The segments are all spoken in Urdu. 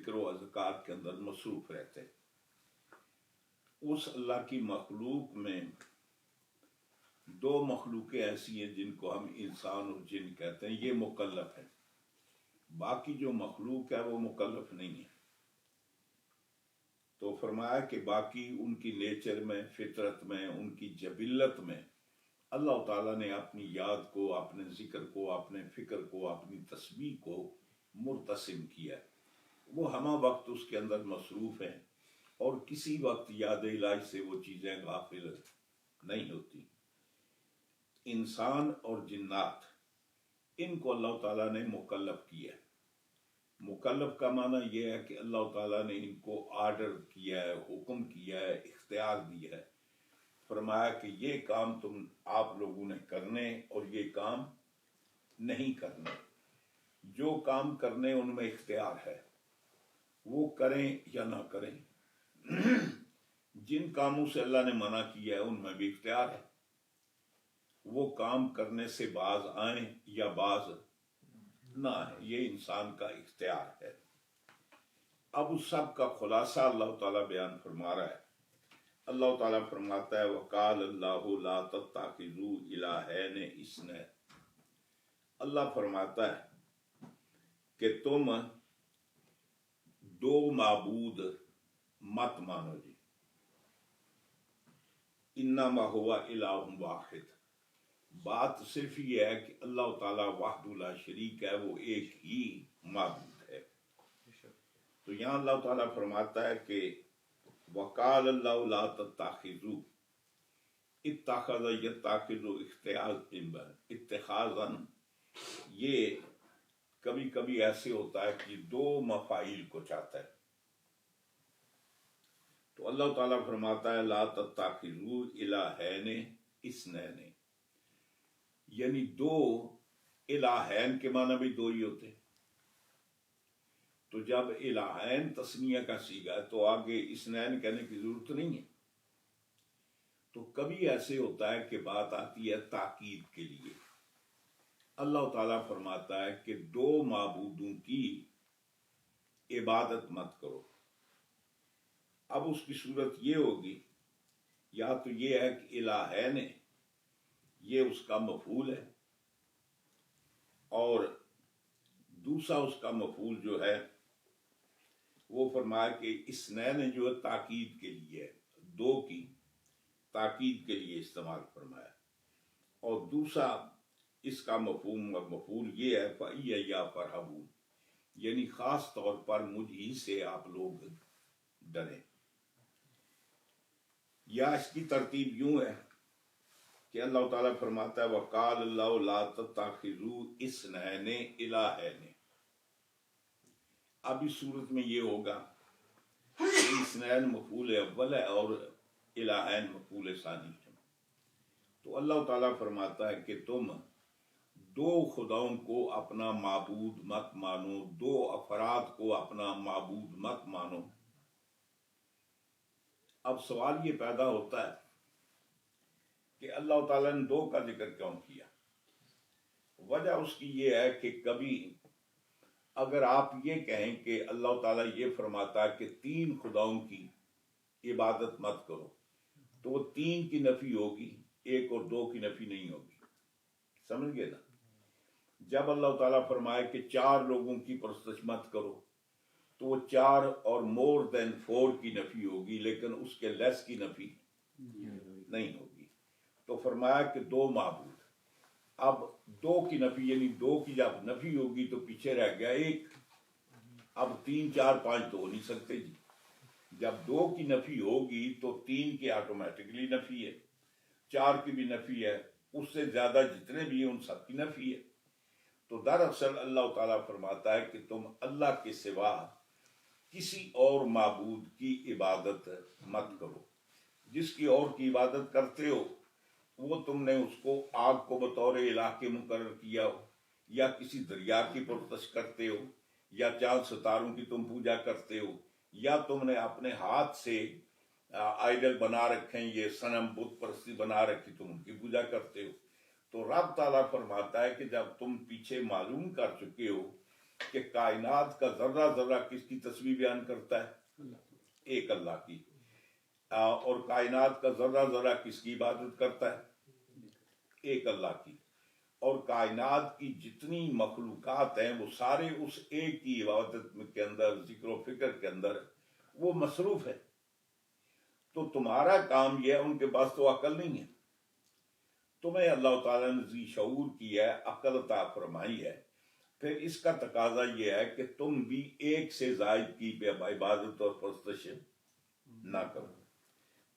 ذکر و اذکار کے اندر مصروف رہتے ہیں۔ اس اللہ کی مخلوق میں دو مخلوقیں ایسی ہیں جن کو ہم انسان اور جن کہتے ہیں، یہ مکلف ہیں۔ باقی جو مخلوق ہے وہ مکلف نہیں ہے۔ تو فرمایا کہ باقی ان کی نیچر میں، فطرت میں، ان کی جبلت میں اللہ تعالیٰ نے اپنی یاد کو، اپنے ذکر کو، اپنے فکر کو، اپنی تسبیح کو مرتسم کیا ہے۔ وہ ہمہ وقت اس کے اندر مصروف ہیں اور کسی وقت یاد الہی سے وہ چیزیں غافل نہیں ہوتی۔ انسان اور جنات، ان کو اللہ تعالیٰ نے مکلف کیا ہے۔ مکلف کا معنی یہ ہے کہ اللہ تعالیٰ نے ان کو آرڈر کیا ہے، حکم کیا ہے، اختیار دیا ہے، فرمایا کہ یہ کام آپ لوگوں نے کرنے اور یہ کام نہیں کرنے۔ جو کام کرنے ان میں اختیار ہے، وہ کریں یا نہ کریں۔ جن کاموں سے اللہ نے منع کیا ہے ان میں بھی اختیار ہے، وہ کام کرنے سے باز آئیں یا باز نہ آئیں، یہ انسان کا اختیار ہے۔ اب اس سب کا خلاصہ اللہ تعالیٰ بیان فرما رہا ہے۔ اللہ تعالیٰ فرماتا ہے وَقَالَ اللَّهُ لَا تَتَّخِذُوا إِلَٰهَيْنِ اثْنَيْنِ۔ اللہ فرماتا ہے کہ تم دو معبود مت مانو جی، انما هو الہ واحد۔ بات صرف یہ ہے کہ اللہ تعالیٰ وحدہ لا شریک ہے، وہ ایک ہی معبود ہے۔ تو یہاں اللہ تعالیٰ فرماتا ہے کہ وَقَالَ اللَّهُ لَا تَتَّخِذُوا، اتخذ یتخذ اتخاذاً، یہ کبھی کبھی ایسے ہوتا ہے کہ دو مفاعیل کو چاہتا ہے۔ تو اللہ تعالیٰ فرماتا ہے لا تتخذوا الہین اثنین، یعنی دو، الہین کے معنی بھی دو ہی ہوتے ہیں۔ تو جب الہین تسنیہ کا صیغہ ہے تو آگے اثنین کہنے کی ضرورت نہیں ہے۔ تو کبھی ایسے ہوتا ہے کہ بات آتی ہے تاکید کے لیے۔ اللہ تعالیٰ فرماتا ہے کہ دو معبودوں کی عبادت مت کرو۔ اب اس کی صورت یہ ہوگی، یا تو یہ ہے کہ الہین یہ اس کا مفعول ہے، اور دوسرا اس کا مفعول جو ہے وہ فرمایا کہ اثنین جو ہے تاکید کے لیے ہے، دو کی تاکید کے لیے استعمال فرمایا، اور دوسرا اس کا مفعول یہ ہے فَإِيَّ فَارْهَبُونِ، یعنی خاص طور پر مجھ ہی سے آپ لوگ ڈریں۔ یا اس کی ترتیب یوں ہے کہ اللہ تعالیٰ فرماتا ہے وَقَالَ اللَّهُ لَا تَتَّخِذُوا اثْنَيْنِ إِلَٰهَيْنِ۔ اب اس صورت میں یہ ہوگا کہ اثنین مفعول اول ہے اور الہین مفعول ثانی ہے۔ تو اللہ تعالیٰ فرماتا ہے کہ تم دو خداؤں کو اپنا معبود مت مانو، دو افراد کو اپنا معبود مت مانو۔ اب سوال یہ پیدا ہوتا ہے کہ اللہ تعالیٰ نے دو کا ذکر کیوں کیا؟ وجہ اس کی یہ ہے کہ کبھی اگر آپ یہ کہیں کہ اللہ تعالیٰ یہ فرماتا ہے کہ تین خداؤں کی عبادت مت کرو، تو وہ تین کی نفی ہوگی، ایک اور دو کی نفی نہیں ہوگی۔ سمجھ گئے نا؟ جب اللہ تعالیٰ فرمائے کہ چار لوگوں کی پرستش مت کرو، تو وہ چار اور مور دین فور کی نفی ہوگی، لیکن اس کے لیس کی نفی نہیں ہوگی۔ تو فرمایا کہ دو معبود۔ اب دو کی نفی، یعنی دو کی جب نفی ہوگی تو پیچھے رہ گیا ایک۔ اب تین چار پانچ تو ہو نہیں سکتے جی۔ جب دو کی نفی ہوگی تو تین کی آٹومیٹکلی نفی ہے، چار کی بھی نفی ہے، اس سے زیادہ جتنے بھی ہیں ان سب کی نفی ہے۔ تو دراصل اللہ تعالیٰ فرماتا ہے کہ تم اللہ کے سوا کسی اور معبود کی عبادت مت کرو۔ جس کی اور کی عبادت کرتے ہو وہ تم نے اس کو آگ کو بطور الہ کے مقرر کیا ہو، یا کسی دریا کی پرستش کرتے ہو، یا چاند ستاروں کی تم پوجا کرتے ہو، یا تم نے اپنے ہاتھ سے آئیڈل بنا رکھے ہیں، یہ صنم بت پرستی بنا رکھی، تم ان کی پوجا کرتے ہو۔ تو رب تعالیٰ فرماتا ہے کہ جب تم پیچھے معلوم کر چکے ہو کہ کائنات کا ذرہ ذرہ کس کی تسبیح بیان کرتا ہے؟ ایک اللہ کی. اور کائنات کا ذرہ ذرہ کس کی عبادت کرتا ہے؟ ایک اللہ کی. اور کائنات کی جتنی مخلوقات ہیں وہ سارے اس ایک کی عبادت کے اندر، ذکر و فکر کے اندر وہ مصروف ہے. تو تمہارا کام یہ ہے، ان کے پاس تو عقل نہیں ہے، تمہیں اللہ تعالیٰ نے ذی شعور کی ہے، عقل عطا فرمائی ہے، پھر اس کا تقاضا یہ ہے کہ تم بھی ایک سے زائد کی عبادت اور پرستش نہ کرو.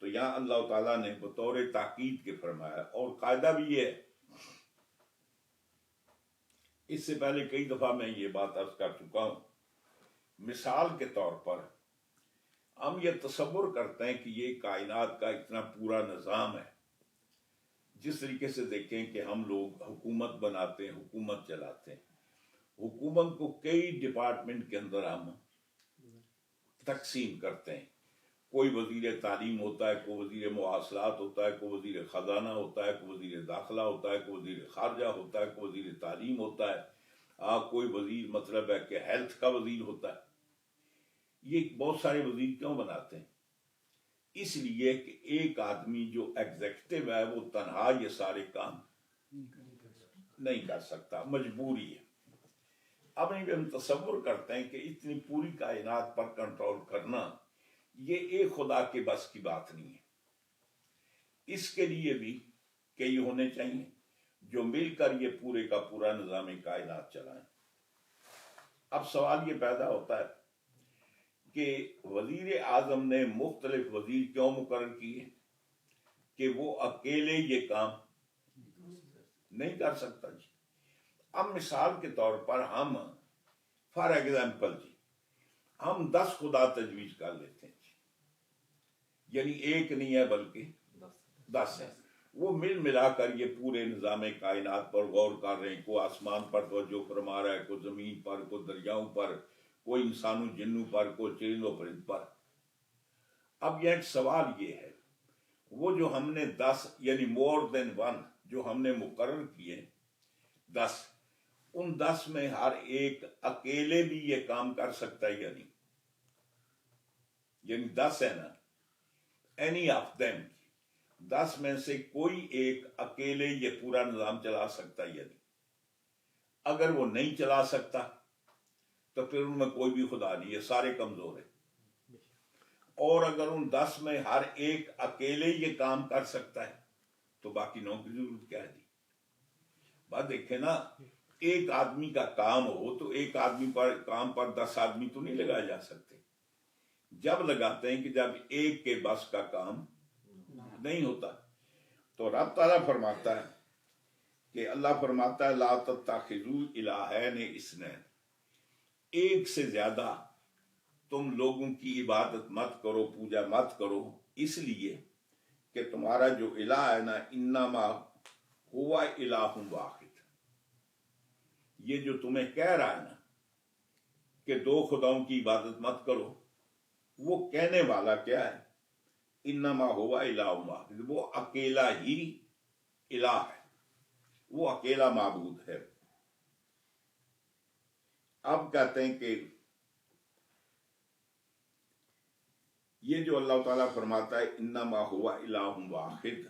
تو یہاں اللہ تعالیٰ نے بطور تاکید کے فرمایا. اور قاعدہ بھی یہ ہے، اس سے پہلے کئی دفعہ میں یہ بات عرض کر چکا ہوں. مثال کے طور پر ہم یہ تصور کرتے ہیں کہ یہ کائنات کا اتنا پورا نظام ہے. جس طریقے سے دیکھیں کہ ہم لوگ حکومت بناتے ہیں، حکومت چلاتے ہیں، حکومت کو کئی ڈپارٹمنٹ کے اندر ہم تقسیم کرتے ہیں. کوئی وزیر تعلیم ہوتا ہے، کوئی وزیر مواصلات ہوتا ہے، کوئی وزیر خزانہ ہوتا ہے، کوئی وزیر داخلہ ہوتا ہے، کوئی وزیر خارجہ ہوتا ہے، کوئی وزیر تعلیم ہوتا ہے، کوئی وزیر مطلب ہے کہ ہیلتھ کا وزیر ہوتا ہے. یہ بہت سارے وزیر کیوں بناتے ہیں؟ اس لیے کہ ایک آدمی جو ایگزیکٹو ہے وہ تنہا یہ سارے کام نہیں کر سکتا، مجبوری ہے. اب ہم تصور کرتے ہیں کہ اتنی پوری کائنات پر کنٹرول کرنا یہ ایک خدا کے بس کی بات نہیں ہے. اس کے لیے بھی کئی ہونے چاہیے جو مل کر یہ پورے کا پورا نظام کائنات چلائیں. اب سوال یہ پیدا ہوتا ہے کہ وزیر اعظم نے مختلف وزیر کیوں مقرر کیے کہ وہ اکیلے یہ کام نہیں کر سکتا جی. اب مثال کے طور پر ہم فار ایگزامپل جی ہم 10 خدا تجویز کر لیتے ہیں جی، یعنی ایک نہیں ہے بلکہ 10 ہیں. وہ مل ملا کر یہ پورے نظام کائنات پر غور کر رہے ہیں. کوئی آسمان پر توجہ فرما رہا ہے، کوئی زمین پر، کوئی دریاؤں پر، کوئی انسانوں جنوں پر، کوئی چرندوں پرند پر. اب یہ ایک سوال یہ ہے، وہ جو ہم نے 10 یعنی مور دین 1 جو ہم نے مقرر کیے 10، ان 10 میں ہر ایک اکیلے بھی یہ کام کر سکتا ہے یا نہیں؟ یعنی 10 ہے نا، اینی آف دیم 10 میں سے کوئی ایک اکیلے یہ پورا نظام چلا سکتا ہے یا نہیں؟ اگر وہ نہیں چلا سکتا تو پھر ان میں کوئی بھی خدا نہیں ہے، سارے کمزور ہیں. اور اگر ان 10 میں ہر ایک اکیلے یہ کام کر سکتا ہے تو باقی 9 کی ضرورت کیا ہے جی؟ بات دیکھیں نا، ایک آدمی کا کام ہو تو ایک آدمی پر کام پر 10 آدمی تو نہیں لگائے جا سکتے. جب لگاتے ہیں کہ جب ایک کے بس کا کام نہیں ہوتا. تو رب تعالیٰ فرماتا ہے کہ اللہ فرماتا ہے لا تتخذوا الہین اثنین، ایک سے زیادہ تم لوگوں کی عبادت مت کرو، پوجا مت کرو، اس لیے کہ تمہارا جو الہ ہے نا انما ہوا الہ واحد. یہ جو تمہیں کہہ رہا ہے نا کہ 2 خداؤں کی عبادت مت کرو، وہ کہنے والا کیا ہے؟ انما ہوا الہ واحد، وہ اکیلا ہی الہ ہے، وہ اکیلا معبود ہے. اب کہتے ہیں کہ یہ جو اللہ تعالیٰ فرماتا ہے انما ہوا الہ واحد،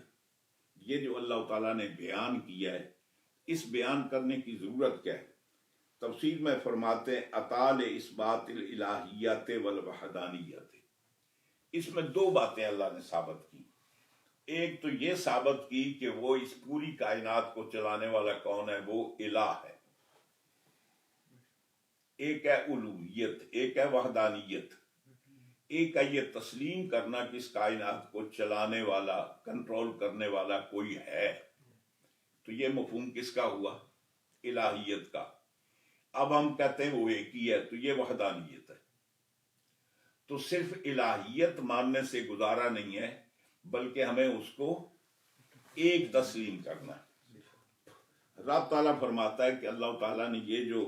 یہ جو اللہ تعالیٰ نے بیان کیا ہے، اس بیان کرنے کی ضرورت کیا ہے؟ تفسیر میں فرماتے ہیں اطال اثبات الالہیت والوحدانیت. اس میں 2 باتیں اللہ نے ثابت کی. ایک تو یہ ثابت کی کہ وہ اس پوری کائنات کو چلانے والا کون ہے؟ وہ الہ ہے. ایک ہے الوہیت، ایک ہے وحدانیت. ایک ہے یہ تسلیم کرنا کہ اس کائنات کو چلانے والا، کنٹرول کرنے والا کوئی ہے. تو یہ مفہوم کس کا ہوا؟ الہیت کا. اب ہم کہتے ہیں وہ ایک ہی ہے، تو یہ وحدانیت ہے. تو صرف الہیت ماننے سے گزارا نہیں ہے، بلکہ ہمیں اس کو ایک تسلیم کرنا ہے. رب تعالیٰ فرماتا ہے کہ اللہ تعالیٰ نے یہ جو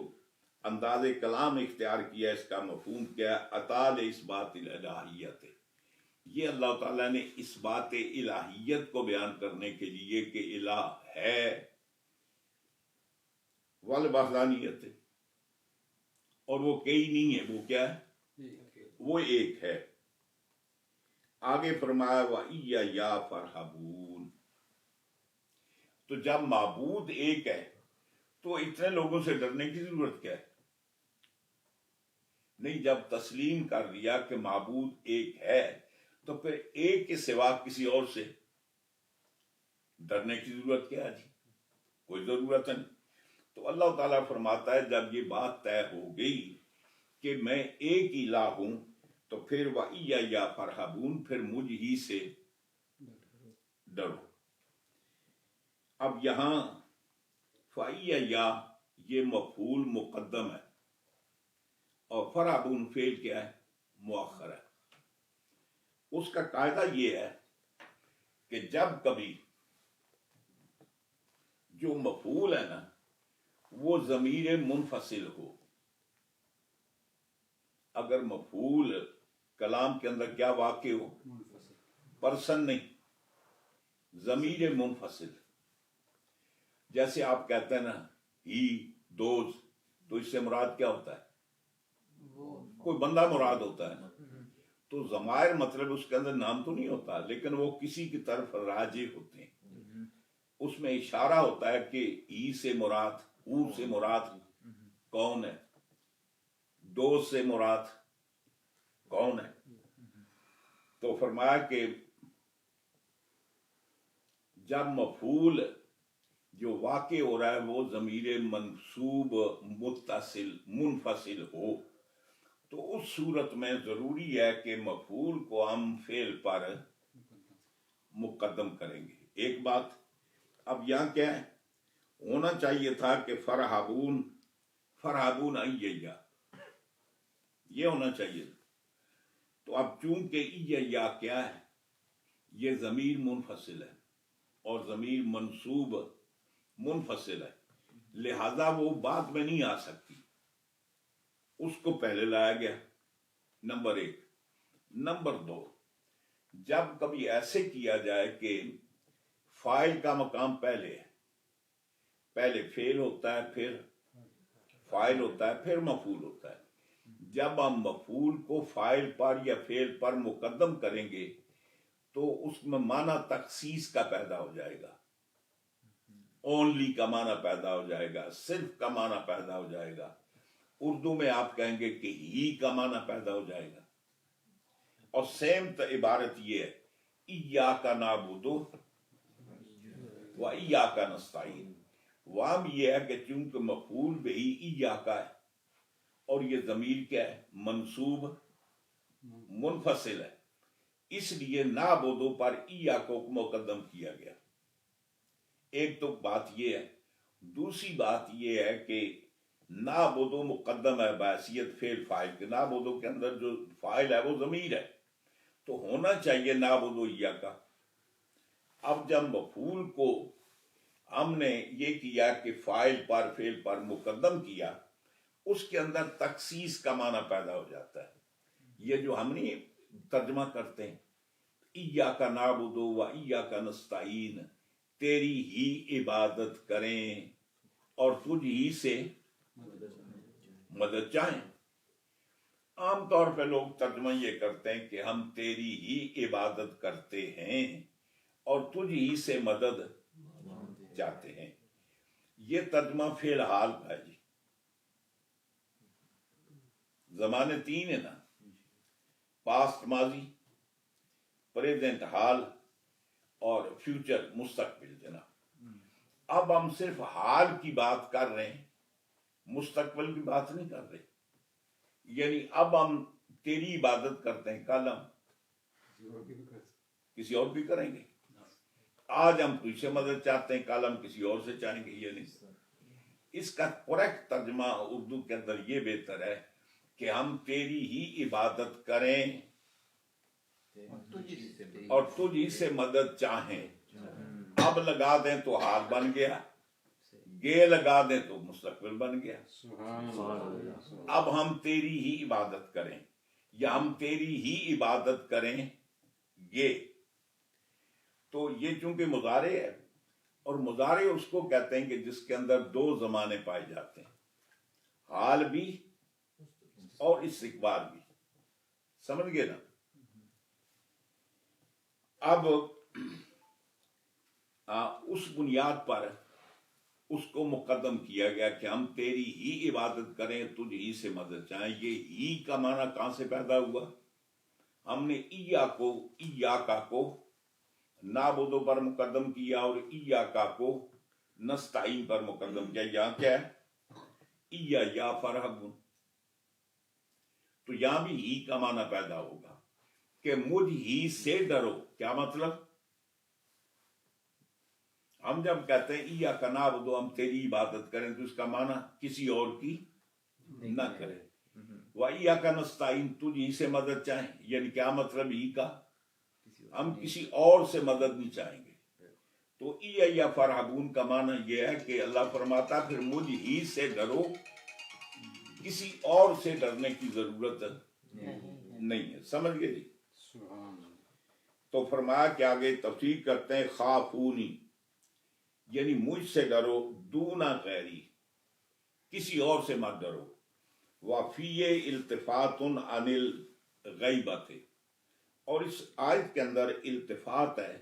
انداز کلام اختیار کیا، اس کا مفہوم کیا ہے؟ اطال اثبات الالہیت. یہ اللہ تعالیٰ نے اس بات الہیت کو بیان کرنے کے لیے کہ الہ ہے، والوحدانیت، اور وہ کئی نہیں ہے، وہ کیا ہے؟ وہ ایک ہے۔ آگے فرمایا وَإِيَّا فَارْهَبُونَ، تو جب معبود ایک ہے تو اتنے لوگوں سے ڈرنے کی ضرورت کیا ہے؟ نہیں، جب تسلیم کر دیا کہ معبود ایک ہے تو پھر ایک کے سوا کسی اور سے ڈرنے کی ضرورت کیا ہے جی؟ کوئی ضرورت نہیں۔ تو اللہ تعالیٰ فرماتا ہے جب یہ بات طے ہو گئی کہ میں ایک الہ ہوں تو پھر وَإِيَّا فَارْهَبُونَ، پھر مجھ ہی سے ڈرو۔ اب یہاں فَإِيَّا یہ مفعول مقدم ہے اور فَارْهَبُونَ فعل کیا ہے؟ مؤخر ہے۔ اس کا قاعدہ یہ ہے کہ جب کبھی جو مفعول ہے نا وہ ضمیر منفصل ہو، اگر مفعول کلام کے اندر کیا واقع ہو؟ پرسن نہیں، ضمیر منفصل، جیسے آپ کہتے ہیں نا ہی، دوز، تو اس سے مراد کیا ہوتا ہے؟ کوئی بندہ مراد ہوتا ہے نا، تو ضمائر مطلب اس کے اندر نام تو نہیں ہوتا لیکن وہ کسی کی طرف راجع ہوتے ہیں، اس میں اشارہ ہوتا ہے کہ ہی سے مراد، او سے مراد کون ہے، دوز سے مراد کون ہے۔ تو فرمایا کہ جب مفعول جو واقع ہو رہا ہے وہ ضمیر منصوب متصل منفصل ہو تو اس صورت میں ضروری ہے کہ مفعول کو ہم فعل پر مقدم کریں گے۔ ایک بات، اب یہاں کیا ہے؟ ہونا چاہیے تھا کہ فَارْهَبُونَ إِيَّا، یہ ہونا چاہیے تھا۔ تو اب چونکہ إِيَّا کیا ہے؟ یہ ضمیر منفصل ہے اور ضمیر منصوب منفصل ہے، لہذا وہ بعد میں نہیں آ سکتی، اس کو پہلے لایا گیا، نمبر ایک۔ نمبر دو، جب کبھی ایسے کیا جائے کہ فاعل کا مقام پہلے ہے، پہلے فعل ہوتا ہے، پھر فاعل ہوتا ہے، پھر مفعول ہوتا ہے، جب ہم مفعول کو فاعل پر یا فعل پر مقدم کریں گے تو اس میں معنی تخصیص کا پیدا ہو جائے گا، اونلی کا معنی پیدا ہو جائے گا، صرف کا معنی پیدا ہو جائے گا، اردو میں آپ کہیں گے کہ ہی کا معنی پیدا ہو جائے گا۔ اور سیم عبارت یہ ہے ایاک نعبد و ایاک نستعین، وہاں بھی یہ ہے کہ چونکہ مفعول بہی ایاک ہے اور یہ ضمیر کیا ہے؟ منصوب منفصل ہے، اس لیے نعبد پر ایاک کو مقدم کیا گیا۔ ایک تو بات یہ ہے، دوسری بات یہ ہے کہ نعبد مقدم ہے بحیثیت فعل فاعل کے، نعبد کے اندر جو فاعل ہے وہ ضمیر ہے تو ہونا چاہیے نعبد ایاک۔ اب جب مفعول کو ہم نے یہ کیا کہ فاعل پر فعل پر مقدم کیا، اس کے اندر تخصیص کا معنی پیدا ہو جاتا ہے۔ یہ جو ہم نہیں ترجمہ کرتے ہیں ایاک نعبد و ایاک نستعین، تیری ہی عبادت کریں اور تجھ ہی سے مدد چاہیں، عام طور پہ لوگ ترجمہ یہ کرتے ہیں کہ ہم تیری ہی عبادت کرتے ہیں اور تجھ ہی سے مدد چاہتے ہیں، یہ ترجمہ فی الحال کا ہے جی۔ زمانے تین ہے نا، پاسٹ ماضی، پریزنٹ حال اور فیوچر مستقبل جناب۔ اب ہم صرف حال کی بات کر رہے ہیں، مستقبل کی بات نہیں کر رہے، یعنی اب ہم تیری عبادت کرتے ہیں، کل ہم کسی اور بھی کریں گے، آج ہم تجھ سے مدد چاہتے ہیں، کل ہم کسی اور سے چاہیں گے، یہ نہیں۔ اس کا کریکٹ ترجمہ اردو کے اندر یہ بہتر ہے کہ ہم تیری ہی عبادت کریں اور تجھ ہی سے مدد چاہیں۔ اب لگا دیں تو حال بن گیا، گے لگا دیں تو مستقبل بن گیا۔ اب ہم تیری ہی عبادت کریں یا ہم تیری ہی عبادت کریں گے، تو یہ چونکہ مضارع ہے اور مضارع اس کو کہتے ہیں کہ جس کے اندر دو زمانے پائے جاتے ہیں، حال بھی اور استقبال بھی. سمجھ گئے نا؟ اب اس بنیاد پر اس کو مقدم کیا گیا کہ ہم تیری ہی عبادت کریں، تجھ ہی سے مدد چاہیں. یہ ہی کا معنی کہاں سے پیدا ہوا؟ ہم نے ایاکا کو نعبدو پر مقدم کیا اور ایاکا کو نستعین پر مقدم کیا. یہاں کیا ہے؟ یا فرحبون. تو یہاں بھی ہی کا معنی پیدا ہوگا کہ مجھ ہی سے ڈرو. کیا مطلب؟ ہم جب کہتے ہیں ایاکا نعبدو، ہم تیری عبادت کریں، تو اس کا معنی کسی اور کی نہ کریں. وَإِيَّاكَ نَسْتَعِينُ، تجھ ہی سے مدد چاہیں. یعنی کیا مطلب ہی کا؟ ہم کسی اور سے مدد نہیں چاہیں گے. تو یا فرحبون کا معنی یہ ہے کہ اللہ فرماتا پھر مجھ ہی سے ڈرو، کسی اور سے ڈرنے کی ضرورت نہیں ہے. سمجھ گئے جی؟ تو فرمایا کہ آگے تفسیر کرتے ہیں خافونی، یعنی مجھ سے ڈرو، دونا غیری، کسی اور سے مت ڈرو. وفی التفات عن الغیبت، اور اس آیت کے اندر التفات ہے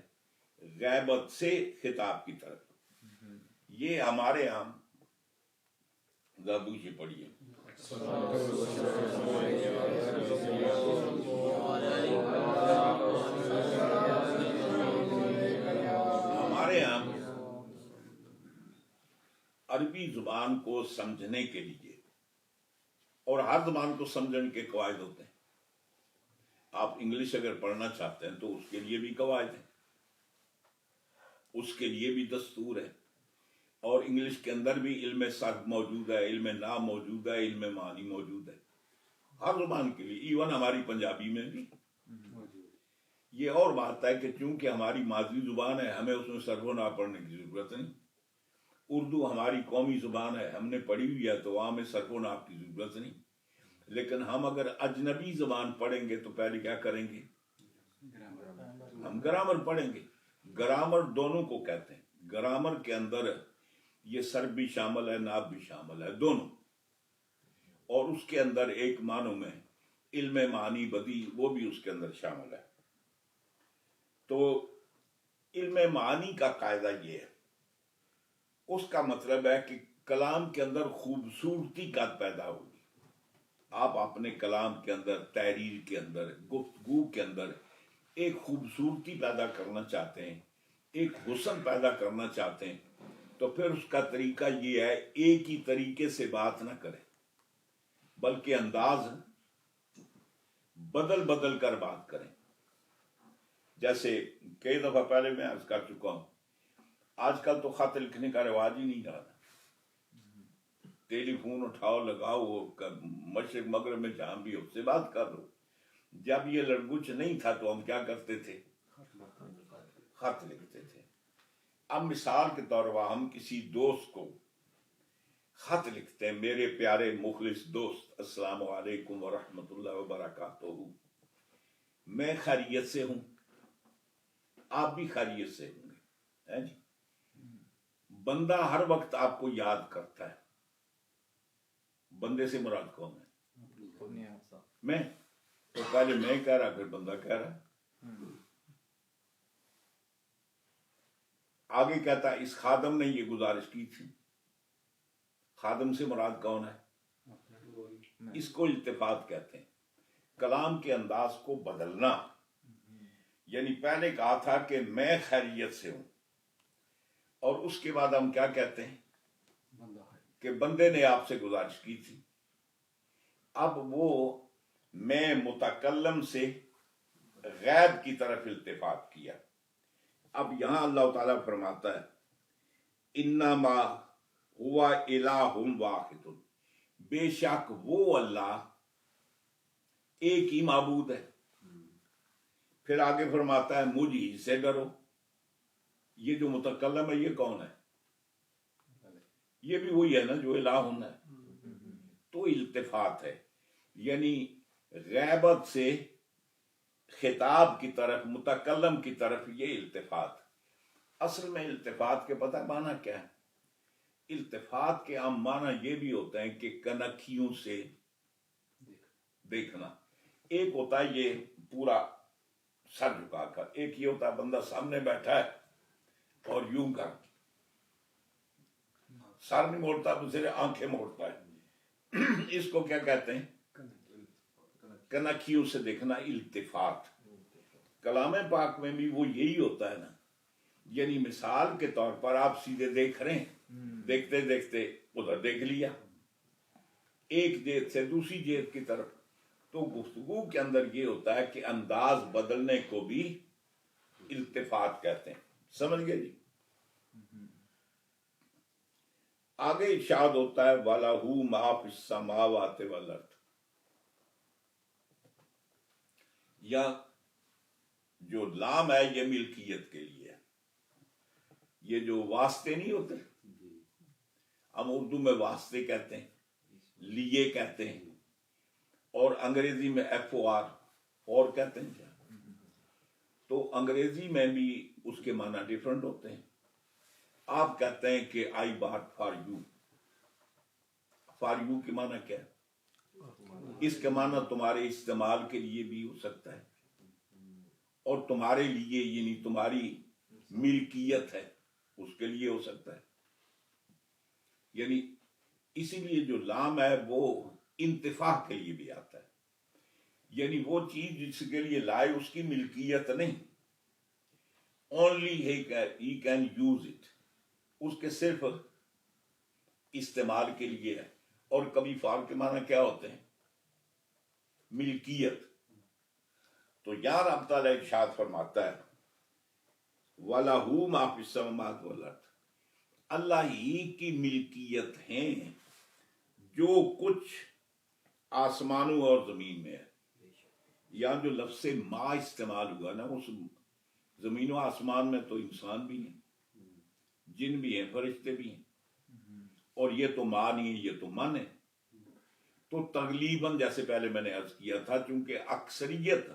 غیبت سے خطاب کی طرف. یہ ہمارے ہاں زادو سے پڑھیے. ہمارے ہاں عربی زبان کو سمجھنے کے لیے اور ہر زبان کو سمجھنے کے قواعد ہوتے ہیں. آپ انگلش اگر پڑھنا چاہتے ہیں تو اس کے لیے بھی قواعد ہیں، اس کے لیے بھی دستور ہے. اور انگلش کے اندر بھی علم صرف موجود ہے، علم نام موجود ہے، علم معنی موجود ہے ہر زبان کے لیے. ایون ہماری پنجابی میں بھی. یہ اور بات ہے کہ چونکہ ہماری مادری زبان ہے، ہمیں اس میں صرف و نحو پڑھنے کی ضرورت نہیں. اردو ہماری قومی زبان ہے، ہم نے پڑھی ہوئی ہے، تو وہاں میں صرف و نحو کی ضرورت نہیں. لیکن ہم اگر اجنبی زبان پڑھیں گے تو پہلے کیا کریں گے؟ ہم گرامر پڑھیں گے. گرامر دونوں کو کہتے ہیں. گرامر کے اندر یہ صرف بھی شامل ہے، نحو بھی شامل ہے، دونوں. اور اس کے اندر ایک معنوں میں علم معنی بدی، وہ بھی اس کے اندر شامل ہے. تو علم معنی کا قاعدہ یہ ہے، اس کا مطلب ہے کہ کلام کے اندر خوبصورتی کا پیدا ہوگی. آپ اپنے کلام کے اندر، تحریر کے اندر، گفتگو کے اندر ایک خوبصورتی پیدا کرنا چاہتے ہیں، ایک حسن پیدا کرنا چاہتے ہیں، تو پھر اس کا طریقہ یہ ہے ایک ہی طریقے سے بات نہ کریں، بلکہ انداز بدل بدل کر بات کریں. جیسے کئی دفعہ پہلے میں عرض کر چکا ہوں، آج کل تو خط لکھنے کا رواج ہی نہیں رہا. ٹیلی فون اٹھاؤ، لگاؤ، مشرق مغرب میں جہاں بھی اس سے بات کر لو. جب یہ لڑگوچ نہیں تھا تو ہم کیا کرتے تھے؟ خط لکھتے تھے. اب مثال کے طور پر ہم کسی دوست کو خط لکھتے ہیں، میرے پیارے مخلص دوست، السلام علیکم ورحمۃ اللہ وبرکاتہ، میں خیریت سے ہوں، آپ بھی خیریت سے ہوں گے. جی، بندہ ہر وقت آپ کو یاد کرتا ہے. بندے سے مراد کون ہے؟ میں. تو پہلے میں کہہ رہا، پھر بندہ کہہ رہا. آگے کہتا ہے اس خادم نے یہ گزارش کی تھی. خادم سے مراد کون ہے؟ اس کو التفات کہتے ہیں، کلام کے انداز کو بدلنا. یعنی پہلے کہا تھا کہ میں خیریت سے ہوں، اور اس کے بعد ہم کیا کہتے ہیں کہ بندے نے آپ سے گزارش کی تھی. اب وہ میں متکلم سے غیب کی طرف التفات کیا. اب یہاں اللہ تعالیٰ فرماتا ہے انما ہوا الہ واحد، بے شک وہ اللہ ایک ہی معبود ہے. پھر آگے فرماتا ہے مجھ ہی سے ڈرو. یہ جو متکلم ہے یہ کون ہے؟ یہ بھی وہی ہے نا جو الہ ہے. تو التفات ہے، یعنی غیبت سے خطاب کی طرف، متکلم کی طرف، یہ التفات. اصل میں التفات کے پتہ معنی کیا ہے؟ التفات کے عام معنی یہ بھی ہوتا ہے کہ کنکھیوں سے دیکھنا، ایک ہوتا ہے یہ پورا سر جھکا کر، ایک یہ ہوتا ہے بندہ سامنے بیٹھا ہے اور یوں کر سر نہیں موڑتا، صرف آنکھیں موڑتا ہے، اس کو کیا کہتے ہیں؟ کنکھیوں سے دیکھنا، التفات۔ کلام پاک میں بھی وہ یہی ہوتا ہے نا، یعنی مثال کے طور پر آپ سیدھے دیکھ رہے ہیں، دیکھتے دیکھتے ادھر دیکھ لیا ایک جہت سے دوسری جہت کی طرف، تو گفتگو کے اندر یہ ہوتا ہے کہ انداز بدلنے کو بھی التفات کہتے ہیں، سمجھ گئے جی؟ آگے ارشاد ہوتا ہے وَلَهُ مَا فِي السَّمَاوَاتِ وَالْأَرْضِ، یا جو لام ہے یہ ملکیت کے لیے ہے، یہ جو واسطے نہیں ہوتے، ہم اردو میں واسطے کہتے ہیں، لیے کہتے ہیں، اور انگریزی میں ایف او آر اور کہتے ہیں، تو انگریزی میں بھی اس کے معنی ڈیفرنٹ ہوتے ہیں۔ آپ کہتے ہیں کہ آئی باٹ فار یو، فار یو کے معنی کیا ہے؟ اس کے معنی تمہارے استعمال کے لیے بھی ہو سکتا ہے، اور تمہارے لیے یعنی تمہاری ملکیت ہے اس کے لیے ہو سکتا ہے، یعنی اسی لیے جو لام ہے وہ انتفاع کے لیے بھی آتا ہے، یعنی وہ چیز جس کے لیے لائے اس کی ملکیت نہیں، only he can use it، اس کے صرف استعمال کے لیے ہے۔ اور کبھی فار کے معنی کیا ہوتے ہیں؟ ملکیت۔ تو یہاں رب تعالیٰ ارشاد فرماتا ہے وَلَهُ مَا فِي السَّمَاوَاتِ وَالْأَرْضِ، اللہ ہی کی ملکیت ہیں جو کچھ آسمانوں اور زمین میں ہے۔ یہاں جو لفظ ما استعمال ہوا نا، اس زمین و آسمان میں تو انسان بھی ہیں، جن بھی ہیں، فرشتے بھی ہیں، اور یہ تو ما نہیں ہے، یہ تو من ہے۔ تو تغلیباً جیسے پہلے میں نے عرض کیا تھا، چونکہ اکثریت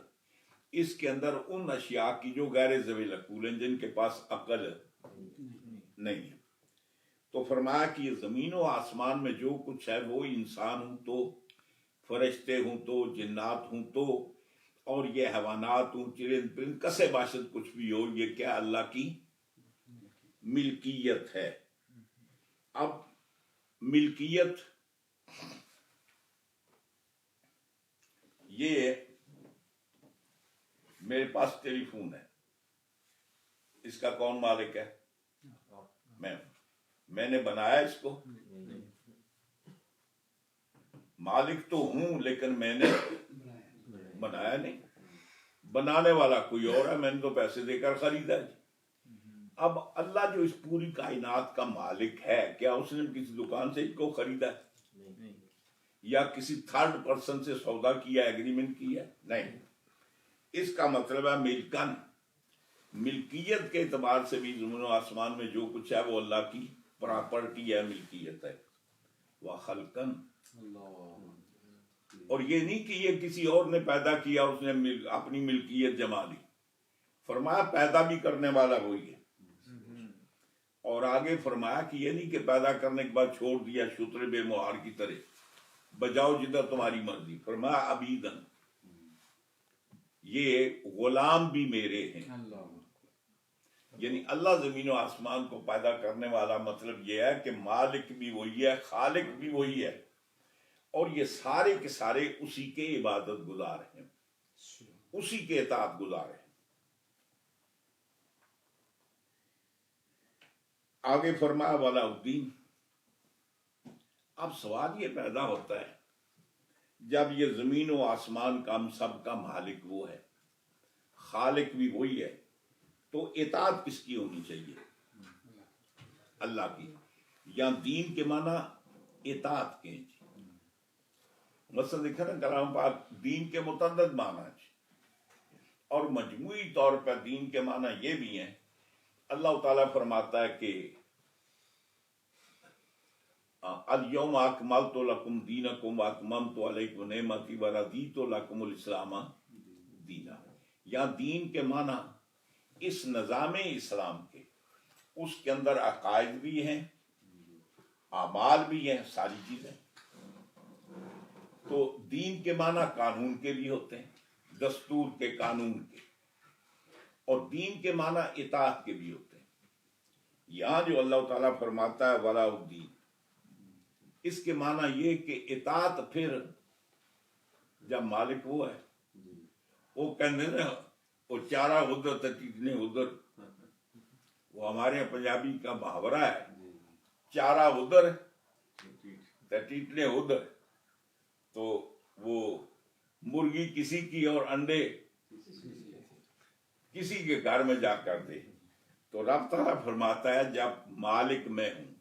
اس کے اندر ان اشیاء کی جو غیر ذوی العقول ہیں، جن کے پاس عقل نہیں ہے، تو فرمایا کہ یہ زمین و آسمان میں جو کچھ ہے وہ انسان ہوں تو، فرشتے ہوں تو، جنات ہوں تو، اور یہ حیوانات ہوں، چرند پرند، کسے باشد کچھ بھی ہو، یہ کیا اللہ کی ملکیت ہے۔ اب ملکیت یہ میرے پاس ٹیلی فون ہے، اس کا کون مالک ہے؟ میں نے بنایا اس کو؟ مالک تو ہوں لیکن میں نے بنایا نہیں، بنانے والا کوئی اور ہے، میں نے تو پیسے دے کر خریدا جی۔ اب اللہ جو اس پوری کائنات کا مالک ہے، کیا اس نے کسی دکان سے اس کو خریدا ہے یا کسی تھرڈ پرسن سے سودا کیا، ایگریمنٹ کیا؟ نہیں۔ اس کا مطلب ہے ملکن، ملکیت کے اعتبار سے بھی زمین و آسمان میں جو کچھ ہے وہ اللہ کی پراپرٹی ہے، ملکیت ہے۔ وَخَلْقًا، اور یہ نہیں کہ یہ کسی اور نے پیدا کیا، اس نے اپنی ملکیت جما لی، فرمایا پیدا بھی کرنے والا وہی ہے۔ اور آگے فرمایا کہ یہ نہیں کہ پیدا کرنے کے بعد چھوڑ دیا شتر بے مہار کی طرح، بجاؤ جدھر تمہاری مرضی، فرمایا عبیدن، یہ غلام بھی میرے ہیں۔ یعنی اللہ زمین و آسمان کو پیدا کرنے والا، مطلب یہ ہے کہ مالک بھی وہی ہے، خالق بھی وہی ہے، اور یہ سارے کے سارے اسی کے عبادت گزار ہیں، اسی کے اطاعت گزار ہیں۔ آگے فرمایا والا الدین۔ اب سوال یہ پیدا ہوتا ہے، جب یہ زمین و آسمان کا ہم سب کا مالک وہ ہے، خالق بھی وہی ہے، تو اطاعت کس کی ہونی چاہیے؟ اللہ کی۔ یا دین کے معنی اطاعت کے جی، مثلا دیکھا نا کلام پاک دین کے متعدد معنی جی، اور مجموعی طور پر دین کے معنی یہ بھی ہیں۔ اللہ تعالیٰ فرماتا ہے کہ الیوم اکملت لکم دینکم واتممت علیکم نعمتی ورضیت لکم الاسلام دینا۔ یا دین کے معنی اس نظام اسلام کے، اس کے اندر عقائد بھی ہیں، اعمال بھی ہیں، ساری چیزیں۔ تو دین کے معنی قانون کے بھی ہوتے ہیں، دستور کے، قانون کے، اور دین کے معنی اطاعت کے بھی ہوتے ہیں۔ یہاں جو اللہ تعالیٰ فرماتا ہے ولا الدین، اس کے معنی یہ کہ اطاعت پھر جب مالک وہ ہے، وہ کہتے نا وہ چارہ ادھر تٹیٹنے ادھر، وہ ہمارے یہاں پنجابی کا محاورہ ہے، چارہ ادھر تٹیٹنے ادھر، تو وہ مرغی کسی کی اور انڈے کسی کے گھر میں جا کر دے۔ تو رب تعالیٰ فرماتا ہے جب مالک میں ہوں،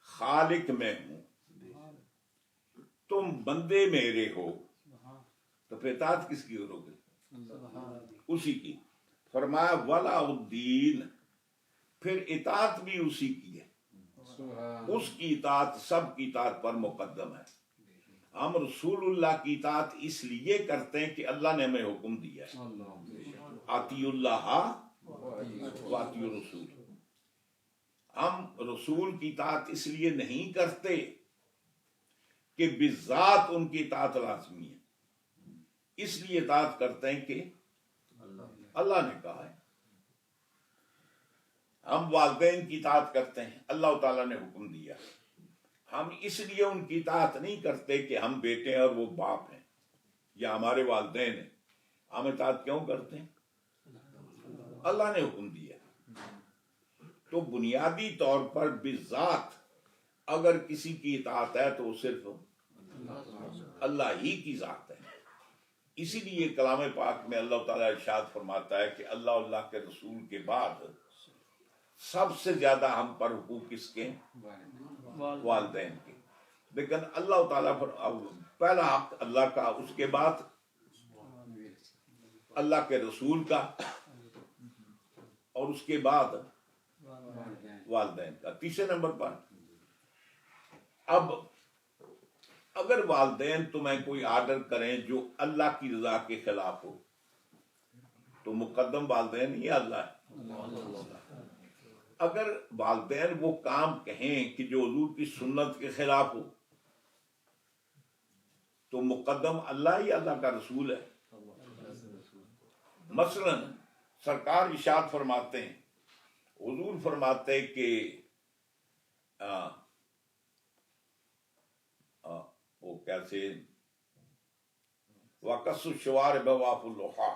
خالق میں ہوں، تم بندے میرے ہو، تو پھر اطاعت کس کی کرو گے؟ اسی کی۔ فرمایا ولا الدین، پھر اطاعت بھی اسی کی ہے، اس کی اطاعت سب کی اطاعت پر مقدم ہے۔ ہم رسول اللہ کی اطاعت اس لیے کرتے ہیں کہ اللہ نے ہمیں حکم دیا ہے، اطیع اللہ واطیع الرسول۔ ہم رسول کی اطاعت اس لیے نہیں کرتے کہ بذات ان کی اطاعت لازمی ہے، اس لیے اطاعت کرتے ہیں کہ اللہ نے کہا ہے۔ ہم والدین کی اطاعت کرتے ہیں، اللہ تعالیٰ نے حکم دیا۔ ہم اس لیے ان کی اطاعت نہیں کرتے کہ ہم بیٹے ہیں اور وہ باپ ہیں یا ہمارے والدین ہیں، ہم اطاعت کیوں کرتے ہیں؟ اللہ نے حکم دیا۔ تو بنیادی طور پر بذات اگر کسی کی اطاعت ہے تو وہ صرف اللہ ہی کی ذات ہے۔ اسی لیے کلام پاک میں اللہ تعالیٰ ارشاد فرماتا ہے کہ اللہ کے رسول کے بعد سب سے زیادہ ہم پر حقوق کس کے؟ والدین کے۔ لیکن اللہ تعالیٰ پہلا حق اللہ کا، اس کے بعد اللہ کے رسول کا، اور اس کے بعد والدین کا، تیسرے نمبر پر۔ اب اگر والدین تمہیں کوئی آرڈر کریں جو اللہ کی رضا کے خلاف ہو تو مقدم والدین یا اللہ ہے؟ اگر والدین وہ کام کہیں کہ جو حضور کی سنت کے خلاف ہو تو مقدم اللہ یا اللہ کا رسول ہے؟ مثلا سرکار ارشاد فرماتے ہیں، حضور فرماتے کہ وہ کیسے وقص الشوارب واف اللحا،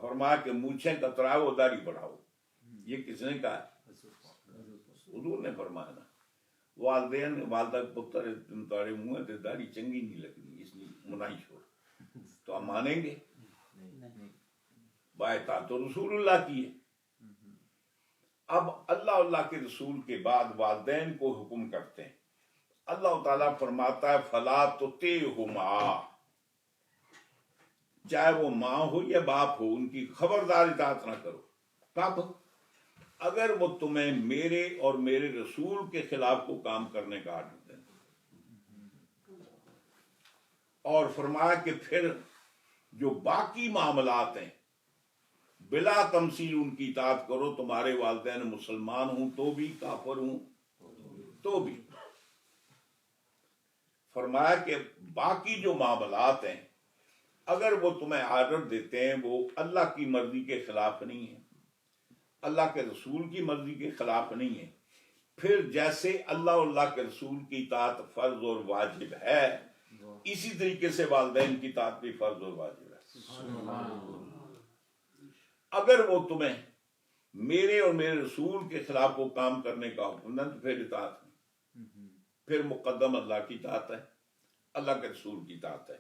فرمایا کہ مونچھیں کتراؤ داڑھی بڑھاؤ۔ یہ کس نے کہا ہے؟ حضور نے فرمایا نا۔ والدین والدہ پتر تاڑے منہ تے داڑھی چنگی نہیں لگنی، اس لیے منائی چھوڑ، تو ہم مانیں گے؟ بائتا تو رسول اللہ کی ہے۔ اب اللہ کے رسول کے بعد والدین کو حکم کرتے ہیں۔ اللہ تعالیٰ فرماتا ہے فلا تطیعہما، چاہے وہ ماں ہو یا باپ ہو، ان کی خبردار اطاعت نہ کرو۔ کب؟ اگر وہ تمہیں میرے اور میرے رسول کے خلاف کو کام کرنے کا آرڈر دیں۔ اور فرمایا کہ پھر جو باقی معاملات ہیں بلا تمثیل ان کی اطاعت کرو، تمہارے والدین مسلمان ہوں تو بھی، کافر ہوں تو بھی۔ فرمایا کہ باقی جو معاملات ہیں اگر وہ تمہیں آرڈر دیتے ہیں وہ اللہ کی مرضی کے خلاف نہیں ہے، اللہ کے رسول کی مرضی کے خلاف نہیں ہے، پھر جیسے اللہ کے رسول کی اطاعت فرض اور واجب ہے، اسی طریقے سے والدین کی اطاعت بھی فرض اور واجب ہے۔ اگر وہ تمہیں میرے اور میرے رسول کے خلاف وہ کام کرنے کا حکم دیں تو پھر اطاعت نہیں، پھر مقدم اللہ کی اطاعت ہے، اللہ کے رسول کی اطاعت ہے۔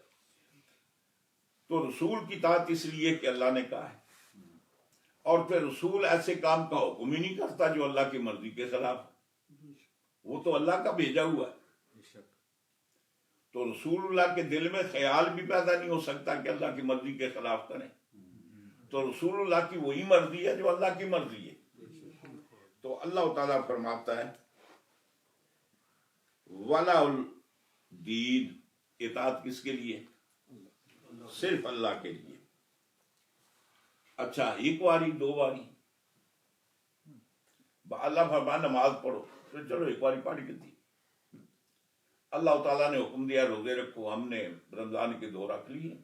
تو رسول کی اطاعت اس لیے کہ اللہ نے کہا ہے، اور پھر رسول ایسے کام کا حکم ہی نہیں کرتا جو اللہ کی مرضی کے خلاف، وہ تو اللہ کا بھیجا ہوا ہے۔ تو رسول اللہ کے دل میں خیال بھی پیدا نہیں ہو سکتا کہ اللہ کی مرضی کے خلاف کریں، تو رسول اللہ کی وہی مرضی ہے جو اللہ کی مرضی ہے۔ تو اللہ تعالیٰ فرماتا ہے ولا الدین، اطاعت کس کے لیے؟ صرف اللہ کے لیے۔ اچھا، ایک باری دو باری اللہ فرمان نماز پڑھو، پھر چلو ایک باری پڑھ کے دی، اللہ تعالیٰ نے حکم دیا روزے رکھو، ہم نے رمضان کے 2 رکھ لیے۔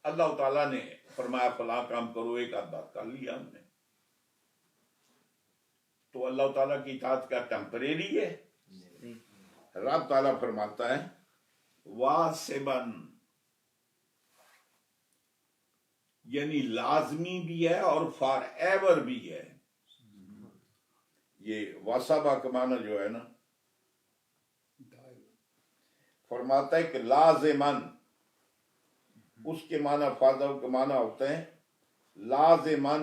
اللہ تعالیٰ نے فرمایا فلاں کام کرو، ایک آدھ بات کر لیا ہم نے۔ تو اللہ تعالیٰ کی اطاعت کا ٹیمپریری ہے؟ رب تعالیٰ فرماتا ہے واسبن، یعنی لازمی بھی ہے اور فار ایور بھی ہے۔ یہ واسبہ کا معنی جو ہے نا، فرماتا ہے کہ لازمن، اس کے معنی فاضل کے معنی ہوتے ہیں لازمن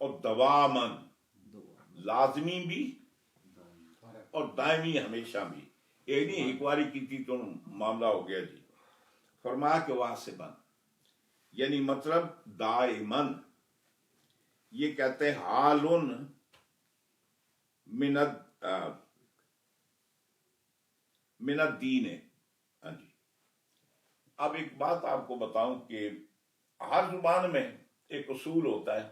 اور دوامن، لازمی بھی اور دائمی ہمیشہ بھی، ایک نہیں ایک باری کی تھی تو معاملہ ہو گیا جی۔ فرمایا کہ واسبن یعنی مطلب دائمن، یہ کہتے ہیں حالن من الدین ہے۔ ہاں جی، اب ایک بات آپ کو بتاؤں کہ ہر زبان میں ایک اصول ہوتا ہے،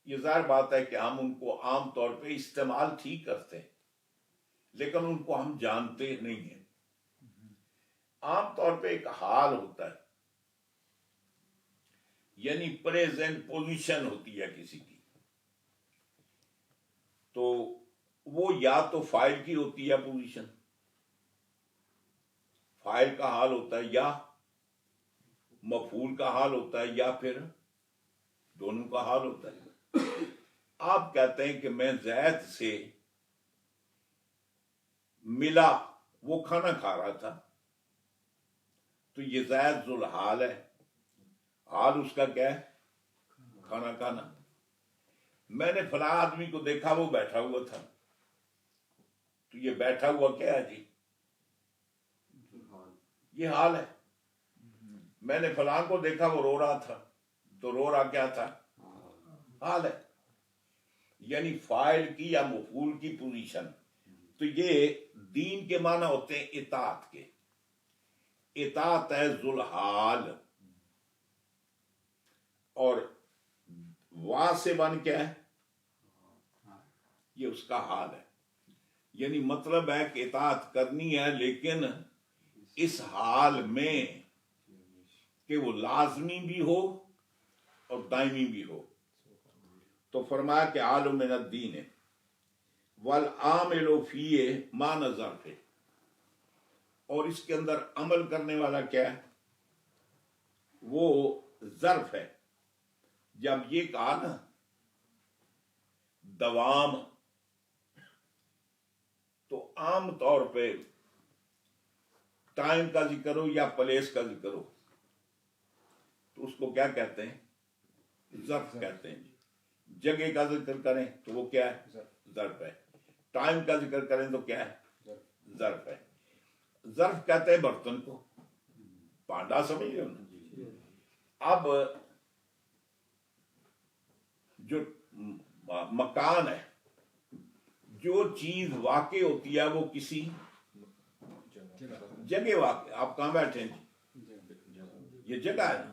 یہ ظاہر بات ہے کہ ہم ان کو عام طور پہ استعمال ٹھیک کرتے ہیں لیکن ان کو ہم جانتے نہیں ہیں۔ عام طور پہ ایک حال ہوتا ہے، یعنی پریزنٹ پوزیشن ہوتی ہے کسی کی، تو وہ یا تو فاعل کی ہوتی ہے پوزیشن، فاعل کا حال ہوتا ہے، یا مفعول کا حال ہوتا ہے، یا پھر دونوں کا حال ہوتا ہے۔ آپ کہتے ہیں کہ میں زید سے ملا، وہ کھانا کھا رہا تھا، تو یہ زید ذو الحال ہے، حال اس کا کیا ہے؟ کھانا کھانا۔ میں نے فلاں آدمی کو دیکھا وہ بیٹھا ہوا تھا، تو یہ بیٹھا ہوا کیا ہے جی؟ یہ حال ہے۔ میں نے فلاں کو دیکھا وہ رو رہا تھا، تو رو رہا کیا تھا؟ حال ہے۔ یعنی فاعل کی یا مفعول کی پوزیشن۔ تو یہ دین کے معنی ہوتے ہیں اطاعت کے، اطاعت ہے ذو الحال، اور واسبن کیا ہے؟ یہ اس کا حال ہے۔ یعنی مطلب ہے کہ اطاعت کرنی ہے لیکن اس حال میں کہ وہ لازمی بھی ہو اور دائمی بھی ہو۔ تو فرمایا کہ عالم من الدین ہے والعامل فیہ ما نظر ہے، اور اس کے اندر عمل کرنے والا کیا ہے؟ وہ ظرف ہے۔ جب یہ کہا نا دوام، تو عام طور پہ ٹائم کا ذکر ہو یا پلیس کا ذکر ہو تو اس کو کیا کہتے ہیں؟ ظرف کہتے ہیں۔ جگہ کا ذکر کریں تو وہ کیا ہے؟ ظرف ہے۔ ٹائم کا ذکر کریں تو کیا ہے؟ ظرف ہے۔ ظرف کہتے ہیں برتن کو، پانڈا سمجھ رہے ہو نا؟ اب جو مکان ہے، جو چیز واقع ہوتی ہے وہ کسی جگہ واقع، آپ کہاں بیٹھے ہیں جی؟ یہ جگہ ہے۔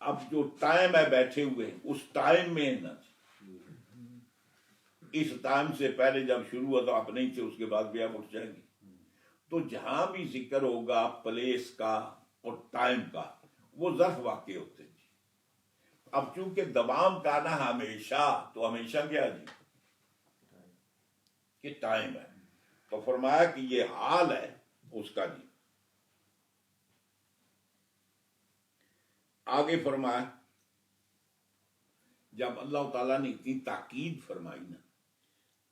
اب جو ٹائم ہے بیٹھے ہوئے اس ٹائم میں نا، اس ٹائم سے پہلے جب شروع ہوا تو آپ نہیں تھے، اس کے بعد بھی آپ اٹھ جائیں گے۔ تو جہاں بھی ذکر ہوگا پلیس کا اور ٹائم کا، وہ ظرف واقع ہوتے ہیں۔ اب چونکہ دوام کا نا ہمیشہ، تو ہمیشہ کیا جی؟ کہ ٹائم ہے۔ تو فرمایا کہ یہ حال ہے اس کا جی۔ آگے فرمایا جب اللہ تعالیٰ نے اتنی تاکید فرمائی نا،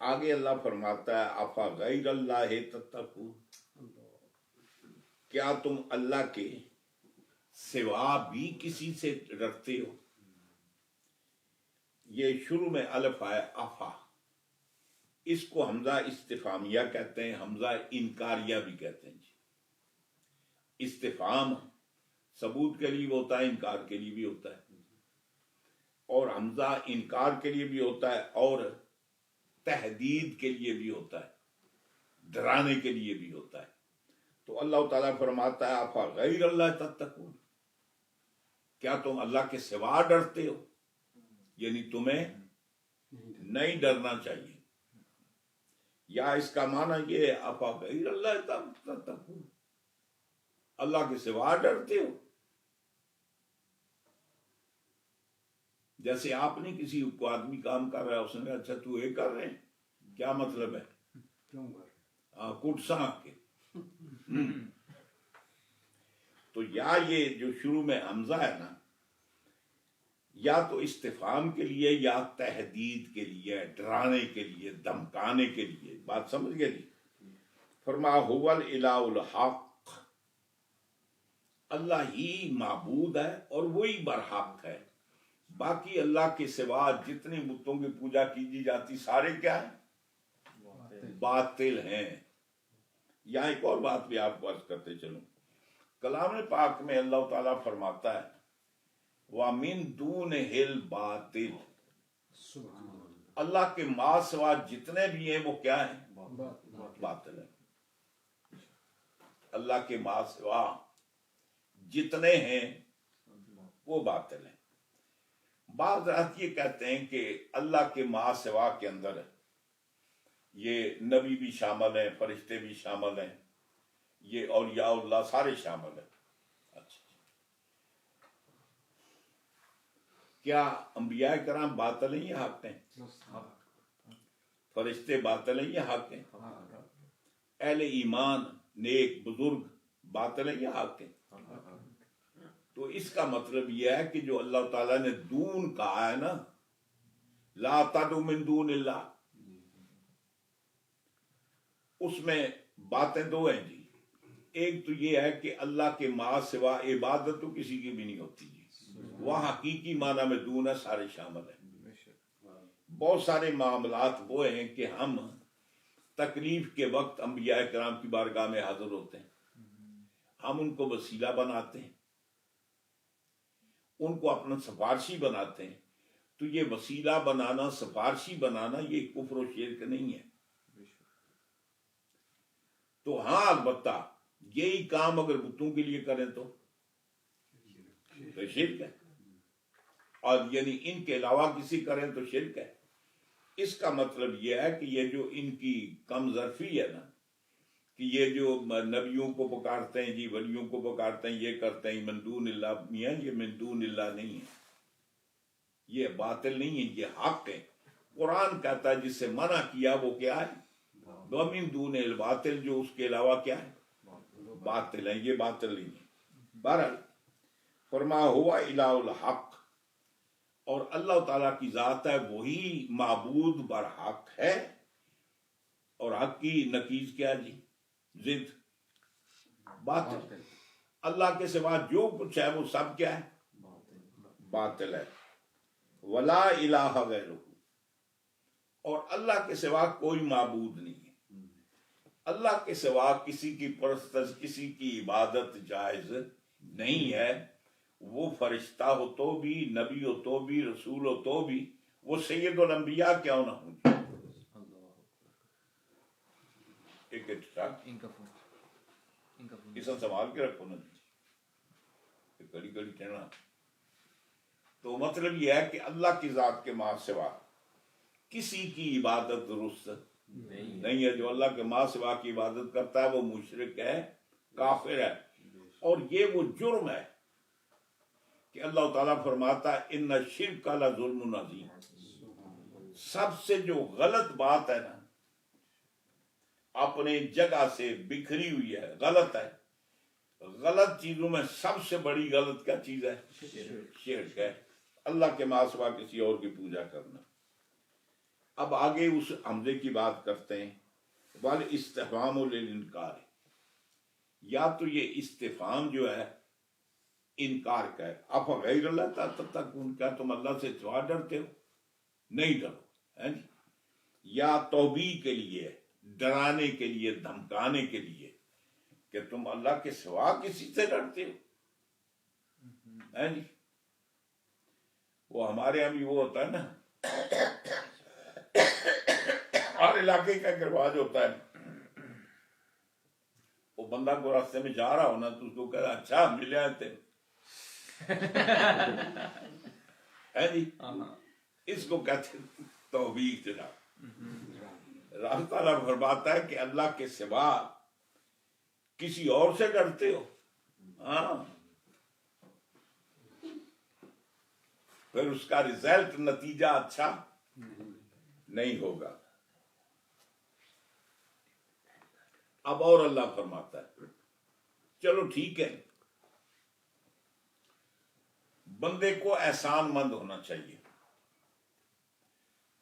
آگے اللہ فرماتا ہے افا غیر اللہ تتقون، کیا تم اللہ کے سوا بھی کسی سے ڈرتے ہو؟ یہ شروع میں الف ہے افا، اس کو حمزہ استفہامیہ کہتے ہیں، حمزہ انکاریہ بھی کہتے ہیں جی۔ استفہام ثبوت کے لیے بھی ہوتا ہے، انکار کے لیے بھی ہوتا ہے، اور حمزہ انکار کے لیے بھی ہوتا ہے اور تحدید کے لیے بھی ہوتا ہے، ڈرانے کے لیے بھی ہوتا ہے۔ تو اللہ تعالیٰ فرماتا ہے افا غیر اللہ تتقون، کیا تم اللہ کے سوا ڈرتے ہو؟ یعنی تمہیں نہیں ڈرنا چاہیے، یا اس کا معنی یہ افا غیر اللہ تتقون، اللہ کے سوا ڈرتے ہو؟ جیسے آپ نے کسی کو آدمی کام کر رہا ہے، اس نے کہا اچھا تو یہ کر رہے ہیں، کیا مطلب ہے؟ کیوں کر کٹساں کے تو یا یہ جو شروع میں حمزہ ہے نا، یا تو استفہام کے لیے یا تہدید کے لیے، ڈرانے کے لیے، دھمکانے کے لیے، بات سمجھ گئے جی؟ فرما هو الالہ الحق، اللہ ہی معبود ہے اور وہی برحق ہے، باقی اللہ کے سوا جتنے بتوں کی پوجا کی جاتی سارے کیا ہیں؟ باطل ہیں۔ یہاں ایک اور بات بھی آپ کو عرض کرتے چلوں، کلام پاک میں اللہ تعالیٰ فرماتا ہے وَمِن دُونِهِ الْبَاطِلُ، سبحان اللہ، اللہ کے ما سوا جتنے بھی ہیں وہ کیا ہیں؟ باطل ہیں۔ اللہ کے ما سوا جتنے ہیں وہ باطل ہیں۔ بعض رات یہ کہتے ہیں کہ اللہ کے ما سوا کے اندر یہ نبی بھی شامل ہیں، فرشتے بھی شامل ہیں، یہ اولیاء اللہ سارے شامل ہیں۔ اچھا، کیا انبیاء کرام باطل ہیں یا حق ہیں؟ فرشتے باطل ہیں یا حق ہیں؟ اہل ایمان نیک بزرگ باطل ہیں یا حق ہیں؟ تو اس کا مطلب یہ ہے کہ جو اللہ تعالیٰ نے دون کہا ہے نا، لا تدعوا من دون اللہ، اس میں باتیں دو ہیں جی۔ ایک تو یہ ہے کہ اللہ کے ما سوا عبادت تو کسی کی بھی نہیں ہوتی جی، وہ حقیقی معنی میں دون ہے، سارے شامل ہیں۔ بہت سارے معاملات وہ ہیں کہ ہم تکلیف کے وقت انبیاء کرام کی بارگاہ میں حاضر ہوتے ہیں، ہم ان کو وسیلہ بناتے ہیں، ان کو اپنا سفارشی بناتے ہیں، تو یہ وسیلہ بنانا، سفارشی بنانا، یہ کفر و شرک نہیں ہے۔ تو ہاں البتہ یہی کام اگر بتوں کے لیے کریں تو شرک ہے، اور یعنی ان کے علاوہ کسی کریں تو شرک ہے۔ اس کا مطلب یہ ہے کہ یہ جو ان کی کم ظرفی ہے نا، کہ یہ جو نبیوں کو پکارتے ہیں جی، ولیوں کو پکارتے ہیں، یہ کرتے ہیں من دون اللہ، میاں یہ من دون اللہ نہیں ہے، یہ باطل نہیں ہے، یہ حق ہے۔ قرآن کہتا ہے جس سے منع کیا وہ کیا ہے؟ وَمِن دُونِ الْبَاطِلِ، جو اس کے علاوہ کیا ہے؟ باطل ہے، یہ باطل نہیں ہے۔ بہرحال فرما ہوا الہ الحق، اور اللہ تعالیٰ کی ذات ہے وہی معبود برحق ہے، اور حق کی نقیض کیا جی؟ ضد، باطل۔ اللہ کے سوا جو کچھ ہے وہ سب کیا ہے؟ باطل ہے۔ ولا الہ غیرہ، اور اللہ کے سوا کوئی معبود نہیں ہے۔ اللہ کے سوا کسی کی پرستش، کسی کی عبادت جائز نہیں ہے، وہ فرشتہ ہو تو بھی، نبی ہو تو بھی، رسول ہو تو بھی، وہ سید الانبیاء کیوں نہ ہوں۔ ایک اسا سنبھال کے رکھو نا جی، کڑی کڑی کہنا۔ تو مطلب یہ ہے کہ اللہ کی ذات کے ما سوا کسی کی عبادت درست نہیں ہے۔ جو اللہ کے ما سوا کی عبادت کرتا ہے وہ مشرک ہے، کافر ہے، اور یہ وہ جرم ہے کہ اللہ تعالیٰ فرماتا ہے ان الشرک لظلم عظیم۔ سب سے جو غلط بات ہے نا، اپنے جگہ سے بکھری ہوئی ہے، غلط ہے، غلط چیزوں میں سب سے بڑی غلط کیا چیز ہے؟ شرک ہے، اللہ کے ما سوا کسی اور کی پوجا کرنا۔ اب آگے اس حمزے کی بات کرتے ہیں، والاستفہام للانکار، یا تو یہ استفہام جو ہے انکار کا ہے، اف غیر اللہ تتقون، کیا تم اللہ سے سوا ڈرتے ہو؟ نہیں ڈرو، ہے جی۔ یا توبیخ کے لیے، ڈرانے کے لیے، دھمکانے کے لیے کہ تم اللہ کے سوا کسی سے ڈرتے ہو، ہے جی۔ وہ ہمارے یہاں بھی وہ ہوتا ہے نا، ہر علاقے کا ایک رواج ہوتا ہے، وہ بندہ کو راستے میں جا رہا ہونا تو اس کو کہا اچھا ملے آتے ہے جی، اس کو کہتے توبیخ جناب، اللہ تعالیٰ فرماتا ہے کہ اللہ کے سوا کسی اور سے ڈرتے ہو؟ ہاں، پھر اس کا رزلٹ نتیجہ اچھا نہیں ہوگا۔ اب اور اللہ فرماتا ہے چلو ٹھیک ہے، بندے کو احسان مند ہونا چاہیے۔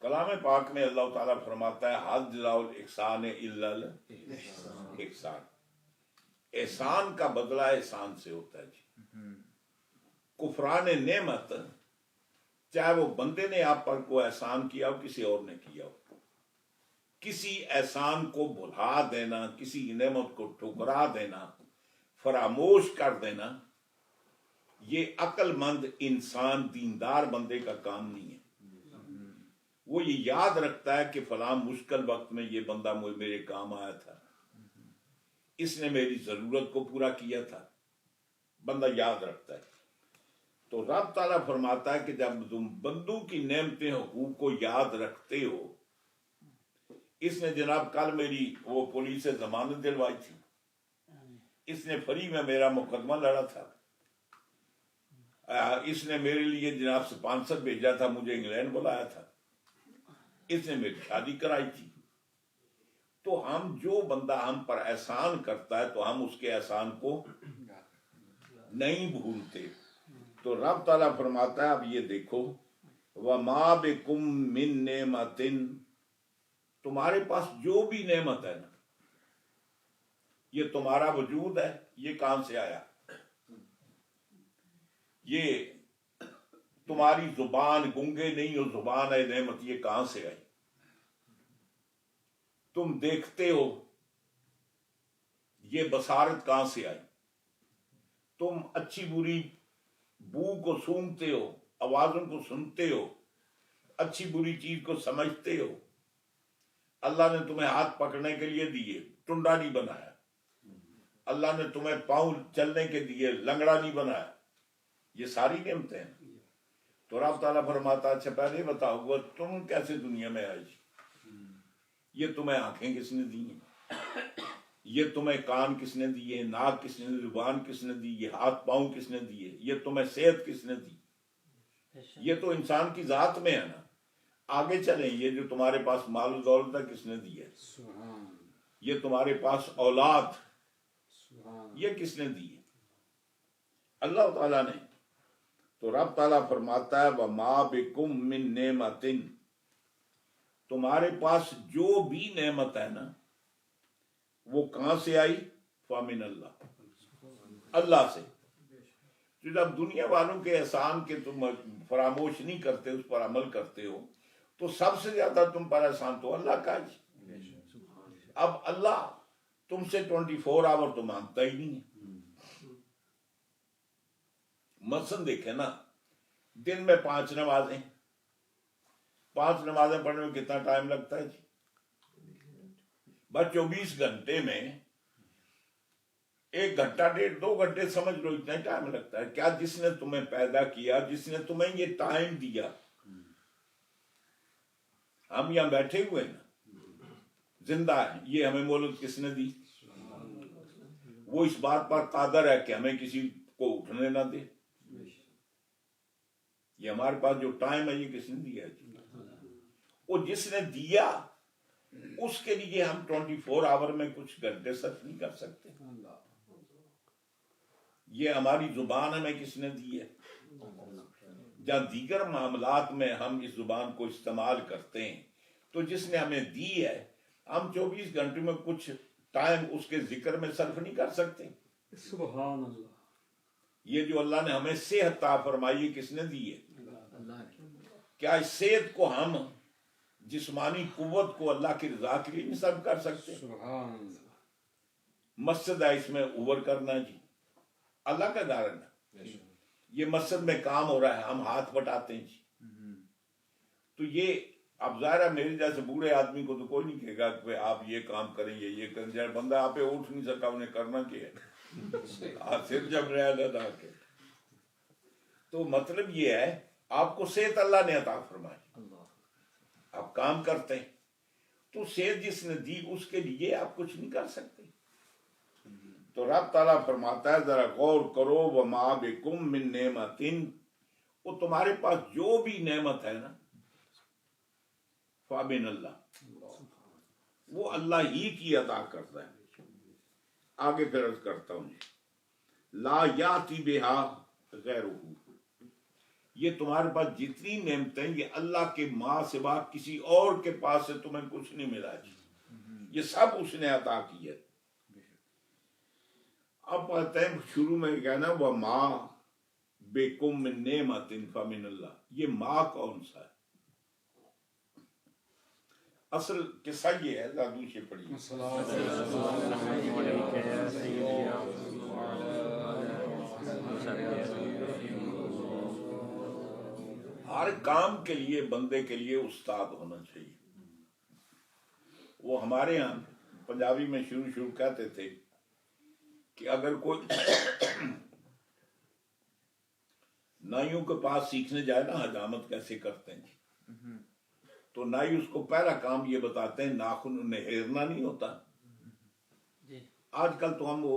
کلام پاک میں اللہ تعالیٰ فرماتا ہے حل جزاء الاحسان الا الاحسان، احسان کا بدلہ احسان سے ہوتا ہے جی۔ کفران نعمت، چاہے وہ بندے نے آپ پر کوئی احسان کیا ہو کسی اور نے کیا ہو، کسی احسان کو بھلا دینا، کسی نعمت کو ٹھکرا دینا، فراموش کر دینا، یہ عقل مند انسان دیندار بندے کا کام نہیں ہے۔ وہ یہ یاد رکھتا ہے کہ فلاں مشکل وقت میں یہ بندہ میرے کام آیا تھا، اس نے میری ضرورت کو پورا کیا تھا، بندہ یاد رکھتا ہے۔ تو رب تعالیٰ فرماتا ہے کہ جب تم بندوں کی نعمتیں حقوق کو یاد رکھتے ہو، اس نے جناب کل میری وہ پولیس سے ضمانت دلوائی تھی، اس نے فری میں میرا مقدمہ لڑا تھا، اس نے میرے لیے جناب اسپانسر بھیجا تھا، مجھے انگلینڈ بلایا تھا، اس نے میری شادی کرائی تھی۔ تو ہم جو بندہ ہم پر احسان کرتا ہے تو ہم اس کے احسان کو نہیں بھولتے۔ تو رب تعالیٰ فرماتا ہے اب یہ دیکھو وَمَا بِكُم مِّن نِّعْمَةٍ، تمہارے پاس جو بھی نعمت ہے نا، یہ تمہارا وجود ہے، یہ کہاں سے آیا؟ یہ تمہاری زبان، گنگے نہیں ہو، زبان ہے نعمت، یہ کہاں سے آئی؟ تم دیکھتے ہو، یہ بصارت کہاں سے آئی؟ تم اچھی بری بو کو سونگتے ہو، آوازوں کو سنتے ہو، اچھی بری چیز کو سمجھتے ہو۔ اللہ نے تمہیں ہاتھ پکڑنے کے لیے دیے، ٹنڈا نہیں بنایا۔ اللہ نے تمہیں پاؤں چلنے کے دیے، لنگڑا نہیں بنایا۔ یہ ساری نعمتیں ہیں۔ تو رب تعالیٰ فرماتا اچھا پہلے بتاؤ گا تم کیسے دنیا میں آئی؟ یہ تمہیں آنکھیں کس نے دی ہیں؟ یہ تمہیں کان کس نے دیے؟ ناک کس نے دی؟ زبان کس نے دی؟ یہ ہاتھ پاؤں کس نے دیے؟ یہ تمہیں صحت کس نے دی؟ یہ تو انسان کی ذات میں ہے نا۔ آگے چلیں، یہ جو تمہارے پاس مال و دولت ہے کس نے دی ہے؟ یہ تمہارے پاس اولاد، یہ کس نے دی ہے؟ اللہ تعالیٰ نے۔ تو رب تعالیٰ فرماتا ہے وَمَا بِكُم مِّن نِّعْمَةٍ، تمہارے پاس جو بھی نعمت ہے نا وہ کہاں سے آئی؟ فَمِنَ اللہ، اللہ سے۔ تو جب دنیا والوں کے احسان کے تم فراموش نہیں کرتے، اس پر عمل کرتے ہو، تو سب سے زیادہ تم پر احسان تو اللہ کا ہے۔ اب اللہ تم سے 24 آور تو مانگتا ہی نہیں ہے۔ مثلاً دیکھیں نا، دن میں 5 نمازیں، 5 نمازیں پڑھنے میں کتنا ٹائم لگتا ہے جی؟ بس 24 گھنٹے میں 1 گھنٹہ 1.5 2 گھنٹے سمجھ لو، اتنا ٹائم لگتا ہے۔ کیا جس نے تمہیں پیدا کیا، جس نے تمہیں یہ ٹائم دیا، ہم یہاں بیٹھے ہوئے ہیں زندہ ہیں، یہ ہمیں مہلت کس نے دی؟ وہ اس بات پر قادر ہے کہ ہمیں کسی کو اٹھنے نہ دے۔ یہ ہمارے پاس جو ٹائم ہے یہ کس نے دیا ہے؟ وہ جس نے دیا اس کے لیے ہم 24 آور میں کچھ گھنٹے صرف نہیں کر سکتے۔ یہ ہماری زبان ہمیں کس نے دی ہے؟ جہاں دیگر معاملات میں ہم اس زبان کو استعمال کرتے ہیں تو جس نے ہمیں دی ہے، ہم 24 گھنٹے میں کچھ ٹائم اس کے ذکر میں صرف نہیں کر سکتے۔ سبحان اللہ۔ یہ جو اللہ نے ہمیں صحت عطا فرمائی ہے کس نے دی ہے؟ کیا اس صحت کو ہم جسمانی قوت کو اللہ کی رضا کے لیے نہیں صرف کر سکتے؟ سبحان اللہ۔ مسجد ہے، اس میں اوور کرنا جی اللہ کا دارن ہے۔ یہ مسجد میں کام ہو رہا ہے، ہم ہاتھ بٹاتے ہیں جی۔ تو یہ اب ظاہر ہے میرے جیسے بوڑھے آدمی کو تو کوئی نہیں کہے گا کہ آپ یہ کام کریں، یہ کریں۔ جب بندہ آپ پہ اٹھ نہیں سکا انہیں کرنا کیا ہے؟ آپ صرف جب رہا ادا کے۔ تو مطلب یہ ہے آپ کو صحت اللہ نے عطا فرمائی، آپ کام کرتے ہیں۔ تو صحت جس نے دی اس کے لیے آپ کچھ نہیں کر سکتے. تو رب تعالیٰ فرماتا ہے ذرا غور کرو وما بکم من نعمت، وہ تمہارے پاس جو بھی نعمت ہے نا فمن اللہ، وہ اللہ ہی کی عطا کرتا ہے. آگے پھر عرض کرتا ہوں لا یاتی بہا غیرہ، یہ تمہارے پاس جتنی نعمتیں یہ اللہ کے ماں سوا کسی اور کے پاس سے تمہیں کچھ نہیں ملا جی، یہ سب اس نے عطا کی ہے. اب آتے ہیں شروع میں کہنا وہ ماں بکم من نعمت فمن اللہ، یہ ماں کون سا ہے؟ اصل قصہ یہ ہے، زادو سے پڑھیے. ہر کام کے لیے بندے کے لیے استاد ہونا چاہیے. وہ ہمارے ہاں پنجابی میں شروع کہتے تھے کہ اگر کوئی نائیوں کے پاس سیکھنے جائے نا حجامت کیسے کرتے ہیں، تو نائی اس کو پہلا کام یہ بتاتے ہیں ناخن نہیرنا نہیں ہوتا. آج کل تو ہم وہ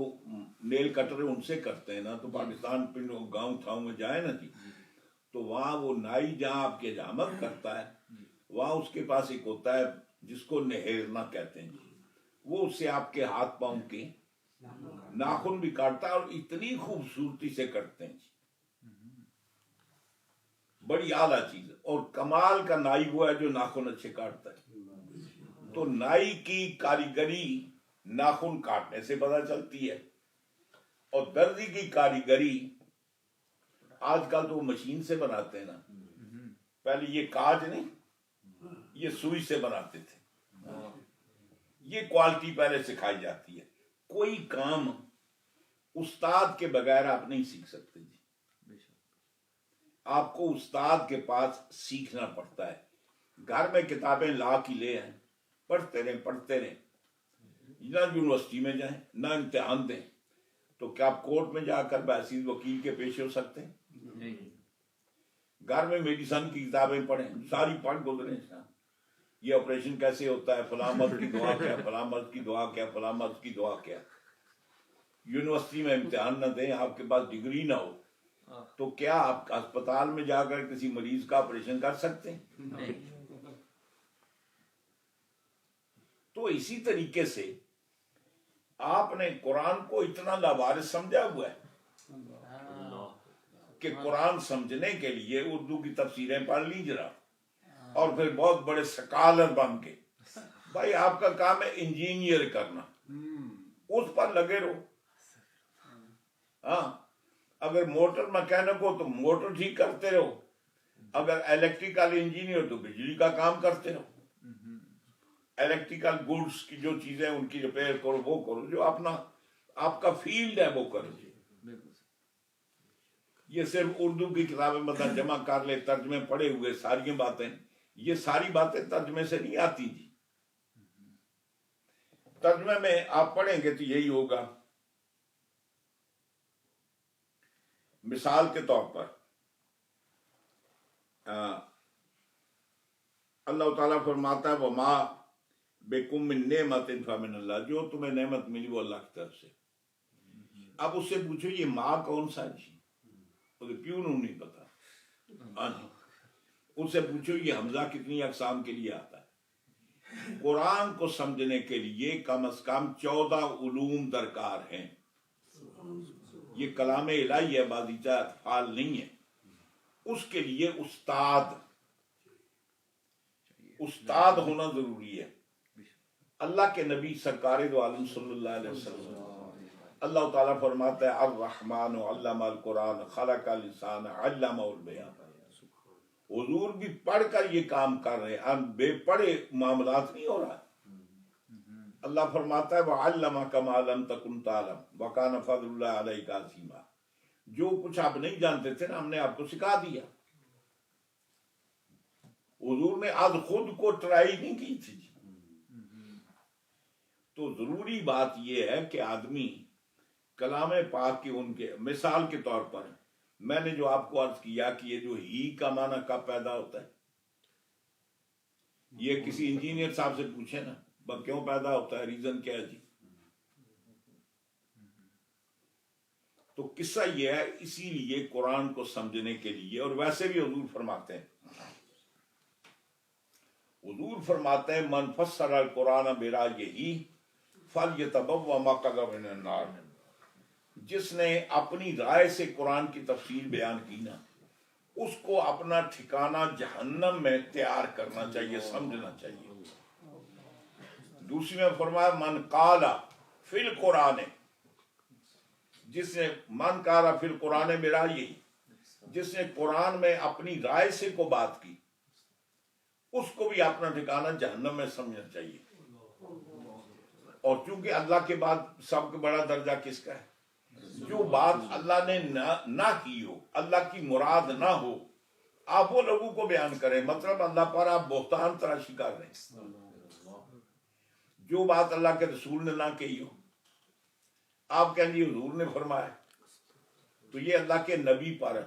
نیل کٹر ان سے کرتے ہیں نا، تو پاکستان پنڈوں گاؤں تھاؤں میں جائیں نا جی، تو وہاں وہ نائی جہاں آپ کے حجامت کرتا ہے وہاں اس کے پاس ایک ہوتا ہے جس کو نہیرنا کہتے ہیں جی، وہ اس سے آپ کے ہاتھ پاؤں کے ناخن بھی کاٹتا ہے اور اتنی خوبصورتی سے کرتے ہیں جی، بڑی اعلیٰ چیز ہے. اور کمال کا نائی وہ ہے جو ناخن اچھے کاٹتا ہے. تو نائی کی کاریگری ناخن کاٹنے سے پتہ چلتی ہے، اور درزی کی کاریگری آج کل تو وہ مشین سے بناتے ہیں نا، پہلے یہ کاج نہیں، یہ سوئی سے بناتے تھے. یہ کوالٹی پہلے سکھائی جاتی ہے. کوئی کام استاد کے بغیر آپ نہیں سیکھ سکتے جی، آپ کو استاد کے پاس سیکھنا پڑتا ہے. گھر میں کتابیں لا کی لے آئیں، پڑھتے رہیں، نہ یونیورسٹی میں جائیں نہ امتحان دیں، تو کیا آپ کورٹ میں جا کر بحثیت وکیل کے پیش ہو سکتے ہیں؟ گھر میں میڈیسن کی کتابیں پڑھیں، ساری پڑھ گزریں، یہ آپریشن کیسے ہوتا ہے، فلاں مرض کی دعا کیا، فلاں مرض کی دعا کیا، فلاں مرض کی دعا کیا. یونیورسٹی میں امتحان نہ دیں، آپ کے پاس ڈگری نہ ہو، تو کیا آپ اسپتال میں جا کر کسی مریض کا آپریشن کر سکتے ہیں؟ تو اسی طریقے سے آپ نے قرآن کو اتنا لاوارث سمجھا ہوا ہے کہ قرآن سمجھنے کے لیے اردو کی تفسیریں پڑھ لی ذرا، اور پھر بہت بڑے سکالر بن کے، بھائی آپ کا کام ہے انجینئر کرنا، اس پر لگے رہو. ہاں، اگر موٹر مکینک ہو تو موٹر ٹھیک کرتے رہو، اگر الیکٹریکل انجینئر تو بجلی کا کام کرتے رہو. الیکٹریکل گوڈس کی جو چیزیں ان کی ریپیئر کرو، وہ کرو، جو اپنا آپ کا فیلڈ ہے وہ کرو. یہ صرف اردو کی کتابیں مطلب جمع کر لے، ترجمے پڑھے ہوئے ساری باتیں، یہ ساری باتیں ترجمے سے نہیں آتی جی. ترجمے میں آپ پڑھیں گے تو یہی ہوگا. مثال کے طور پر اللہ تعالیٰ فرماتا ہے وما بکم من نعمت فمن اللہ، جو تمہیں نعمت ملی وہ اللہ کی طرف سے. اب اس سے پوچھو یہ ماں کون سا جی، کیوں نہیں پتا. ہاں جی، ان سے پوچھو یہ حمزہ کتنی اقسام کے لیے آتا ہے. قرآن کو سمجھنے کے لیے کم از کم 14 علوم درکار ہیں. یہ کلام الہی ہے، بازیچہ اطفال نہیں ہے. اس کے لیے استاد ہونا ضروری ہے. اللہ کے نبی سرکار دو عالم صلی اللہ علیہ وسلم، اللہ تعالیٰ فرماتا ہے الرحمن علم القرآن خلق الانسان علمہ البیان. حضور بھی پڑھ کر یہ کام کر رہے ہیں، بے پڑھے معاملات نہیں ہو رہا. اللہ فرماتا ہے وَعَلَّمَكَ مَا لَمْ تَكُنْ تَعْلَمْ وَكَانَ فَضْلُ اللَّهِ عَلَيْكَ عَظِيمًا. جو کچھ آپ نہیں جانتے تھے نا، ہم نے آپ کو سکھا دیا. حضور نے آج خود کو ٹرائی نہیں کی تھی. تو ضروری بات یہ ہے کہ آدمی کلام پاک کی ان کے مثال کے طور پر میں نے جو آپ کو عرض کیا کہ یہ جو ہی کا معنی کب پیدا ہوتا ہے، یہ کسی انجینئر صاحب سے پوچھیں نا کیوں پیدا ہوتا ہے، ریزن کیا ہے جی؟ تو قصہ یہ ہے، اسی لیے قرآن کو سمجھنے کے لیے، اور ویسے بھی حضور فرماتے ہیں من فسر القرآن برأیہ فلیتبوأ مقعدہ من النار، جس نے اپنی رائے سے قرآن کی تفسیر بیان کی نا، اس کو اپنا ٹھکانہ جہنم میں تیار کرنا چاہیے، سمجھنا چاہیے۔ دوسری میں فرمایا من قال فی القرآن، جس نے من قال فی القرآن برأیہ، جس نے قرآن میں اپنی رائے سے کو بات کی، اس کو بھی اپنا ٹھکانہ جہنم میں سمجھنا چاہیے۔ اور چونکہ اللہ کے بعد سب سے بڑا درجہ کس کا ہے؟ جو بات اللہ نے نہ کی ہو، اللہ کی مراد نہ ہو، آپ وہ لوگوں کو بیان کریں، مطلب اللہ پر آپ بہتان تراشی کر رہے ہیں۔ جو بات اللہ کے رسول نے نہ کہی ہو، آپ کہیں گے حضور نے فرمایا، تو یہ اللہ کے نبی پر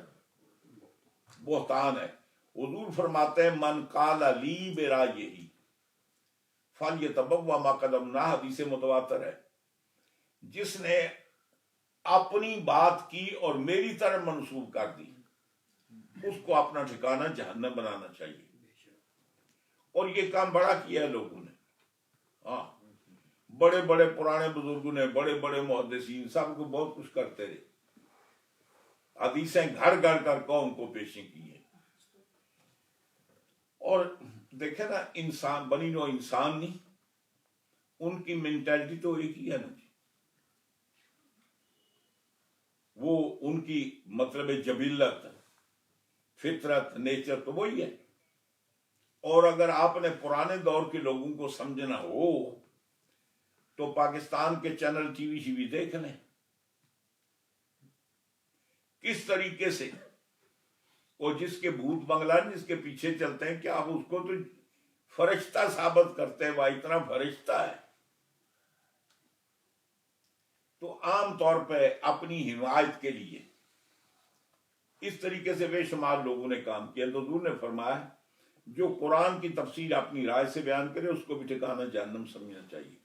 بہتان ہے۔ حضور فرماتے ہیں من قال لی برأیہ فلیتبوأ مقعدہ من النار، حدیث متواتر ہے، جس نے اپنی بات کی اور میری طرف منسوب کر دی، اس کو اپنا ٹھکانہ جہنم بنانا چاہیے۔ اور یہ کام بڑا کیا ہے لوگوں نے، ہاں، بڑے بڑے پرانے بزرگوں نے، بڑے بڑے محدثین، سب کو بہت کچھ کرتے رہے، حدیثیں گھر گھر کر قوم کو پیشیں کی ہیں۔ اور دیکھیں نا، انسان بنی نو انسان نہیں، ان کی مینٹالٹی تو ایک ہی ہے نا جی، وہ ان کی مطلب جبلت، فطرت، نیچر تو وہی ہے۔ اور اگر آپ نے پرانے دور کے لوگوں کو سمجھنا ہو تو پاکستان کے چینل ٹی وی شیوی دیکھ لیں، کس طریقے سے وہ جس کے بھوت بنگلہ جس کے پیچھے چلتے ہیں، کیا آپ اس کو تو فرشتہ ثابت کرتے ہیں، وہ اتنا فرشتہ ہے۔ تو عام طور پہ اپنی حمایت کے لیے اس طریقے سے بے شمار لوگوں نے کام کیا۔ تو حضور نے فرمایا جو قرآن کی تفسیر اپنی رائے سے بیان کرے، اس کو بھی ٹھکانہ جہنم سمجھنا چاہیے۔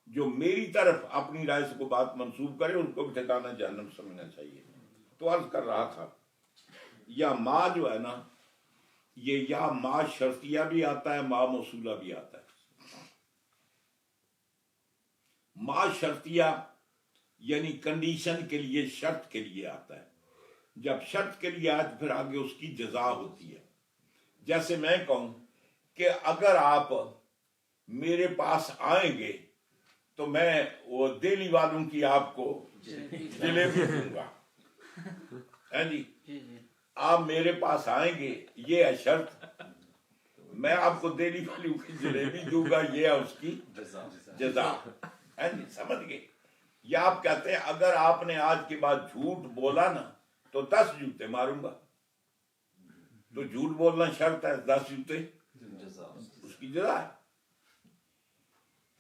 جو میری طرف اپنی رائے سے کو بات منسوب کرے، اس کو بھی ٹھکانہ جہنم سمجھنا چاہیے۔ تو عرض کر رہا تھا، یا ما جو ہے نا، یہ یا ما شرطیہ بھی آتا ہے، ما موصولہ بھی آتا ہے۔ ما شرطیہ یعنی کنڈیشن کے لیے، شرط کے لیے آتا ہے۔ جب شرط کے لیے آج، پھر آگے اس کی جزا ہوتی ہے۔ جیسے میں کہوں کہ اگر آپ میرے پاس آئیں گے تو میں وہ دہلی والوں کی آپ کو جلیبی دوں گا، ہے جی، آپ میرے پاس آئیں گے، یہ ہے شرط، میں آپ کو دہلی والوں کی جلیبی دوں گا، یہ ہے اس کی جزا، ہے جی، سمجھ گئے؟ یا آپ کہتے ہیں اگر آپ نے آج کے بعد جھوٹ بولا نا تو 10 جوتے ماروں گا، تو جھوٹ بولنا شرط ہے، 10 جوتے اس کی جزا ہے۔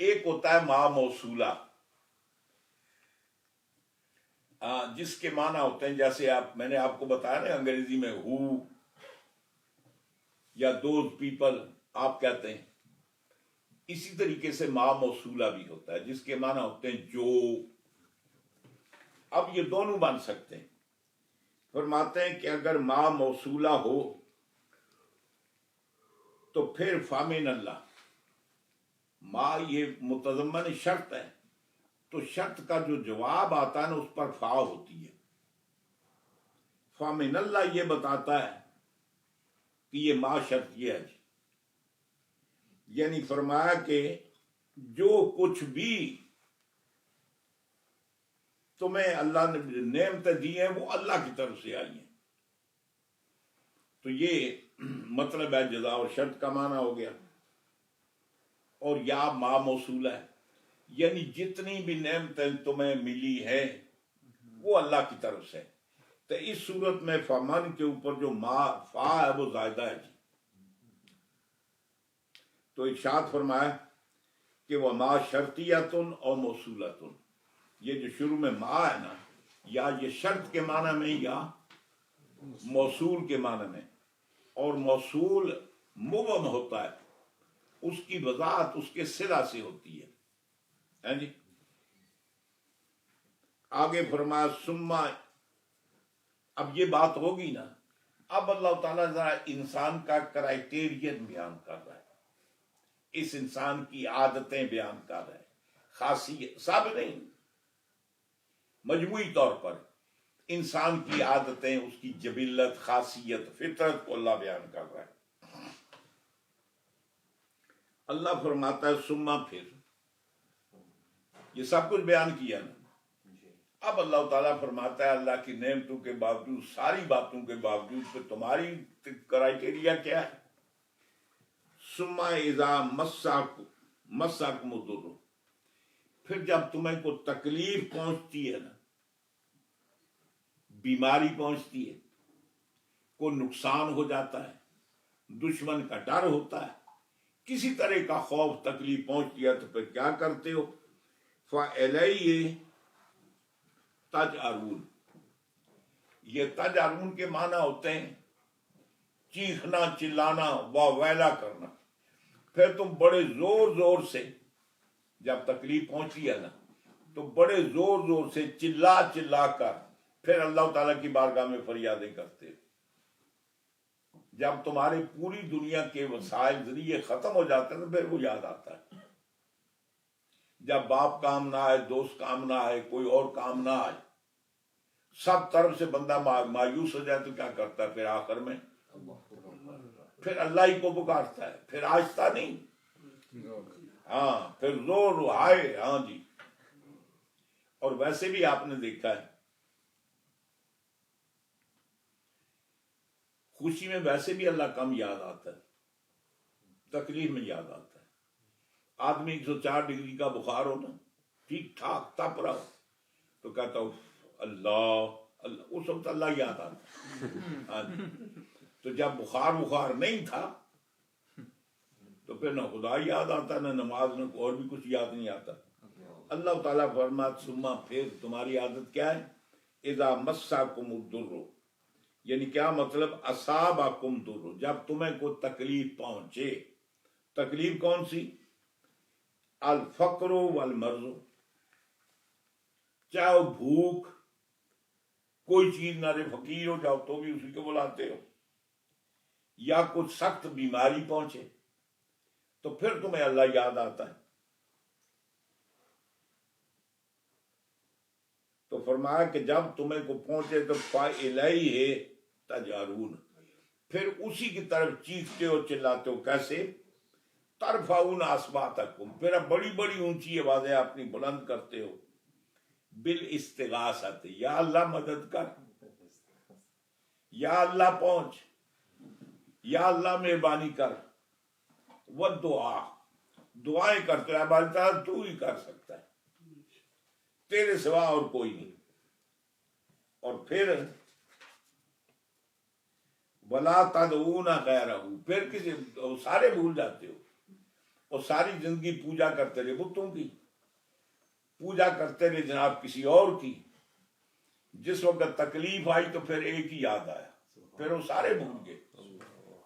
ایک ہوتا ہے ما موصولہ، جس کے معنی ہوتے ہیں جیسے میں نے آپ کو بتایا نا، انگریزی میں ہو یا دوز پیپل آپ کہتے ہیں، اسی طریقے سے ما موصولہ بھی ہوتا ہے، جس کے معنی ہوتے ہیں جو۔ اب یہ دونوں بن سکتے ہیں۔ فرماتے ہیں کہ اگر ما موصولہ ہو تو پھر فامن اللہ، ما یہ متضمن شرط ہے، تو شرط کا جو جواب آتا ہے نا، اس پر فا ہوتی ہے۔ فامن اللہ یہ بتاتا ہے کہ یہ ما شرط یہ ہے جی، یعنی فرمایا کہ جو کچھ بھی تمہیں اللہ نے نعمتیں دی ہیں وہ اللہ کی طرف سے آئی ہیں۔ تو یہ مطلب ہے جزا اور شرط کا معنی ہو گیا۔ اور یا ما موصولہ ہے، یعنی جتنی بھی نعمتیں تمہیں ملی ہے وہ اللہ کی طرف سے۔ تو اس صورت میں فمن کے اوپر جو ما فا ہے وہ زائدہ ہے جی۔ تو ارشاد فرمایا کہ وہ ما شرطیتن اور موصولتن، یہ جو شروع میں ما ہے نا، یا یہ شرط کے معنی میں یا موصول کے معنی میں، اور موصول مبہم ہوتا ہے اس کی وضاحت اس کے صدا سے ہوتی ہے جی. آگے فرمایا سما، اب یہ بات ہوگی نا، اب اللہ تعالیٰ ذرا انسان کا کرائٹیرین بیان کر رہا ہے، اس انسان کی عادتیں بیان کر رہا ہے، خاصیت سب نہیں، مجموعی طور پر انسان کی عادتیں، اس کی جبلت، خاصیت، فطرت کو اللہ بیان کر رہا ہے. اللہ فرماتا ہے سما، پھر یہ سب کچھ بیان کیا نا، اب اللہ تعالیٰ فرماتا ہے اللہ کی نعمتوں کے باوجود، ساری باتوں کے باوجود پھر تمہاری کرائٹیریا کیا ہے؟ سما اذا مسکم الضر، پھر جب تمہیں کو تکلیف پہنچتی ہے نا، بیماری پہنچتی ہے، کوئی نقصان ہو جاتا ہے، دشمن کا ڈر ہوتا ہے، کسی طرح کا خوف تکلیف پہنچتی ہے، تو پھر کیا کرتے ہو؟ فَإِلَيْهِ تَجْأَرُونَ، یہ تجارون کے معنی ہوتے ہیں چیخنا، چلانا، واویلا کرنا. پھر تم بڑے زور زور سے، جب تکلیف پہنچی ہے نا تو بڑے زور زور سے چلا چلا کر پھر اللہ تعالیٰ کی بارگاہ میں فریادیں کرتے. جب تمہارے پوری دنیا کے وسائل ذریعے ختم ہو جاتے ہیں تو پھر وہ یاد آتا ہے. جب باپ کام نہ آئے، دوست کام نہ آئے، کوئی اور کام نہ آئے، سب طرف سے بندہ مایوس ہو جائے تو کیا کرتا ہے؟ پھر آخر میں پھر اللہ ہی کو پکارتا ہے، پھر آہستہ نہیں، ہاں پھر زور ہائے. ہاں جی. اور ویسے بھی آپ نے دیکھا ہے خوشی میں ویسے بھی اللہ کم یاد آتا ہے، تکلیف میں یاد آتا ہے. آدمی 104 ڈگری کا بخار ہو نا، ٹھیک ٹھاک تپ رہا ہو، تو کہتا ہوں اللہ اللہ، اس وقت اللہ یاد آتا. ہاں جی. تو جب بخار نہیں تھا تو پھر نہ خدا یاد آتا، نہ نماز، نہ اور بھی کچھ یاد نہیں آتا. اللہ تعالیٰ فرماتا سما، پھر تمہاری عادت کیا ہے؟ اذا مسکم الضر، یعنی کیا مطلب؟ اصابکم الضر، جب تمہیں کوئی تکلیف پہنچے. تکلیف کون سی؟ الفقر والمرض، چاہے بھوک، کوئی چیز نہ رہے، فقیر ہو جاؤ تو بھی اسی کو بلاتے ہو، یا کچھ سخت بیماری پہنچے تو پھر تمہیں اللہ یاد آتا ہے. تو فرمایا کہ جب تمہیں کو پہنچے تو فَإِلَيْهِ تَجْأَرُونَ، پھر اسی کی طرف چیختے ہو، چلاتے ہو. کیسے؟ ترفعون اصواتکم، پھر اب بڑی بڑی اونچی آوازیں اپنی بلند کرتے ہو. بالاستغاثۃ، یا اللہ مدد کر، یا اللہ پہنچ، یا اللہ مہربانی کر. والدعاء، دعائیں کرتے ہو. ہماری طرح تو ہی کر سکتا ہے، تیرے سوا اور کوئی نہیں. اور پھر ولا تدعون غیرہ، پھر کسی سارے بھول جاتے ہو، اور ساری زندگی پوجا کرتے رہے، بتوں کی پوجا کرتے رہے جناب، کسی اور کی. جس وقت تکلیف آئی تو پھر ایک ہی یاد آیا، پھر وہ سارے بھول گئے.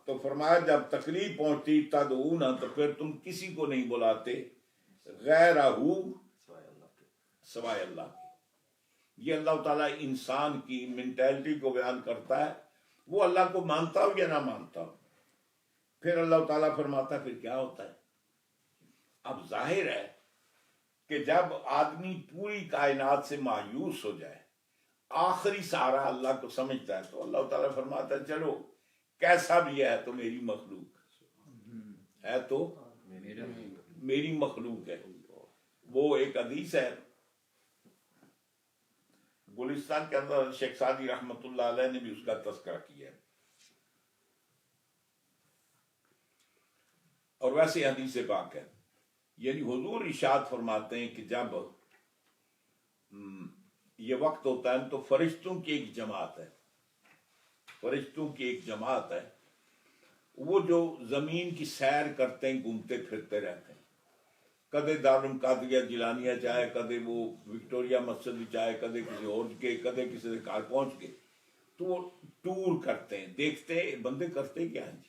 تو فرمایا جب تکلیف پہنچتی تدعون، تو پھر تم کسی کو نہیں بلاتے غیرہ، سوائے اللہ کے. یہ اللہ تعالیٰ انسان کی مینٹیلٹی کو بیان کرتا ہے، وہ اللہ کو مانتا ہو یا نہ مانتا ہو. پھر اللہ تعالیٰ فرماتا ہے پھر کیا ہوتا ہے. اب ظاہر ہے کہ جب آدمی پوری کائنات سے مایوس ہو جائے، آخری سہارا اللہ کو سمجھتا ہے، تو اللہ تعالیٰ فرماتا ہے چلو کیسا بھی ہے تو میری مخلوق ہے، تو میری مخلوق ہے. وہ ایک حدیث ہے گلستان کے اندر، شیخ سعدی رحمت اللہ علیہ نے بھی اس کا تذکرہ کیا ہے. اور ویسے حدیث پاک ہے، یعنی حضور ارشاد فرماتے ہیں کہ جب یہ وقت ہوتا ہے تو فرشتوں کی ایک جماعت ہے، فرشتوں کی ایک جماعت ہے، وہ جو زمین کی سیر کرتے ہیں، گھومتے پھرتے رہتے ہیں. کدے دارالقادریہ جیلانیہ جائے، کدے وہ وکٹوریا مسجد جائے، کدے کسی اور کے، کدے کسی کے گھر پہنچ گئے، تو وہ ٹور کرتے ہیں، دیکھتے ہیں بندے کرتے کیا ہیں جی.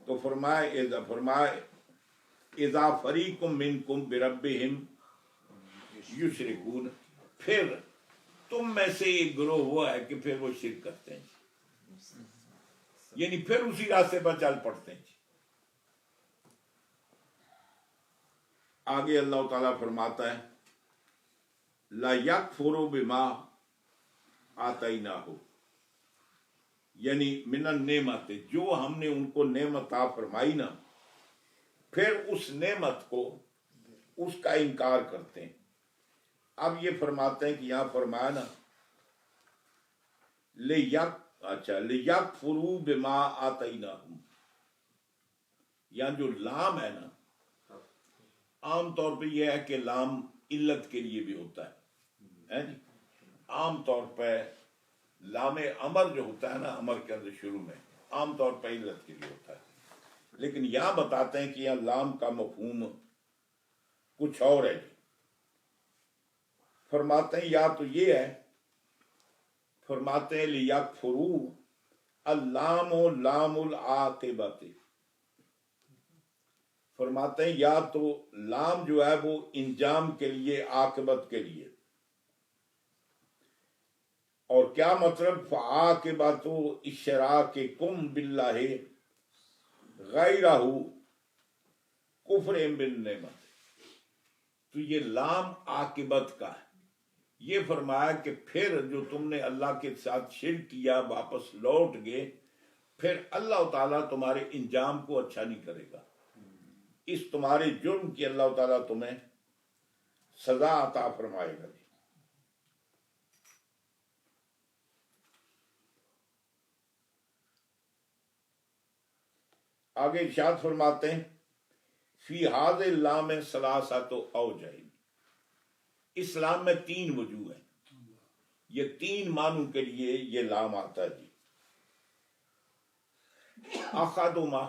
تو فرمائے اذا فریقم منکم بربہم یشرکون، پھر تم میں سے ایک گروہ ہوا ہے کہ پھر وہ شرک کرتے ہیں، یعنی پھر اسی راستے پر چل پڑتے ہیں۔ آگے اللہ تعالیٰ فرماتا ہے لا یکفروا بما آتیناہ، یعنی من النعمت، جو ہم نے ان کو نعمت عطا فرمائی نا، پھر اس نعمت کو، اس کا انکار کرتے ہیں۔ اب یہ فرماتے ہیں کہ یہاں فرمایا نا لیکفروا بما آتیناہم، یہاں جو لام ہے نا، عام طور پہ یہ ہے کہ لام علت کے لیے بھی ہوتا ہے جی، عام طور پہ لام امر جو ہوتا ہے نا، امر کے اندر شروع میں عام طور پہ علت کے لیے ہوتا ہے، لیکن یہاں بتاتے ہیں کہ یہاں لام کا مفہوم کچھ اور ہے جی۔ فرماتے ہیں یا تو یہ ہے، فرماتے ہیں لیکفروا، اللام لام العاقبۃ، فرماتے ہیں یا تو لام جو ہے وہ انجام کے لیے، عاقبت کے لیے، اور کیا مطلب فعاقبۃ اشراککم باللہ غیرہ کفر بالنعمت، تو یہ لام عاقبت کا ہے۔ یہ فرمایا کہ پھر جو تم نے اللہ کے ساتھ شرک کیا، واپس لوٹ گئے، پھر اللہ تعالیٰ تمہارے انجام کو اچھا نہیں کرے گا، اس تمہارے جرم کی اللہ تعالیٰ تمہیں سزا عطا فرمائے گا۔ آگے ارشاد فرماتے ہیں فی ھذا اللام ثلاثۃ اوجہ، اسلام میں 3 وجوہ ہیں، یہ 3 معنوں کے لیے یہ لام آتا ہے جی۔ احدہما،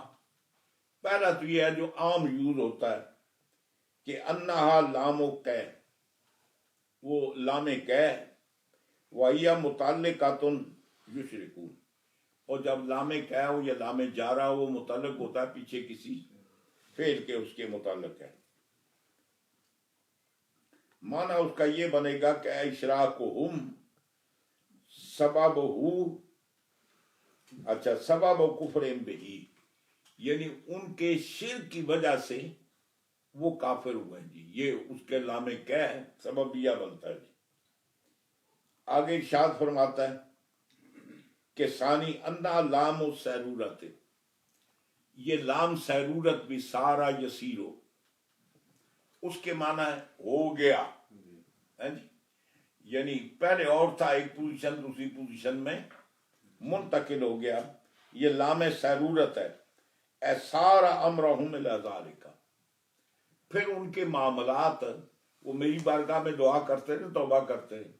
پہلا تو یہ ہے جو عام یوز ہوتا ہے کہ انہا لام کہ، وہ لام کہ، وہی متعلقۃ یشرکون، اور جب لام کہ ہو یا لام جارہ ہو، وہ متعلق ہوتا ہے پیچھے کسی فعل کے، اس کے متعلق ہے۔ معنی اس کا یہ بنے گا کہ اشراکہم سببہ، اچھا سبب کفرہم بہ، یعنی ان کے شرک کی وجہ سے وہ کافر ہوئے ہیں جی، یہ اس کے لام کہ سببیہ بنتا ہے جی۔ آگے ارشاد فرماتا ہے کہ ثانی انا لام السیرورت، یہ لام سیرورت بھی سارا یسیرو، اس کے معنی ہے ہو گیا ہے جی، یعنی پہلے اور تھا ایک پوزیشن، دوسری پوزیشن میں منتقل ہو گیا، یہ لام سیرورت ہے۔ اے سارا امرہم الی ذالک، پھر ان کے معاملات، وہ میری بارگاہ میں دعا کرتے تھے، توبہ کرتے ہیں،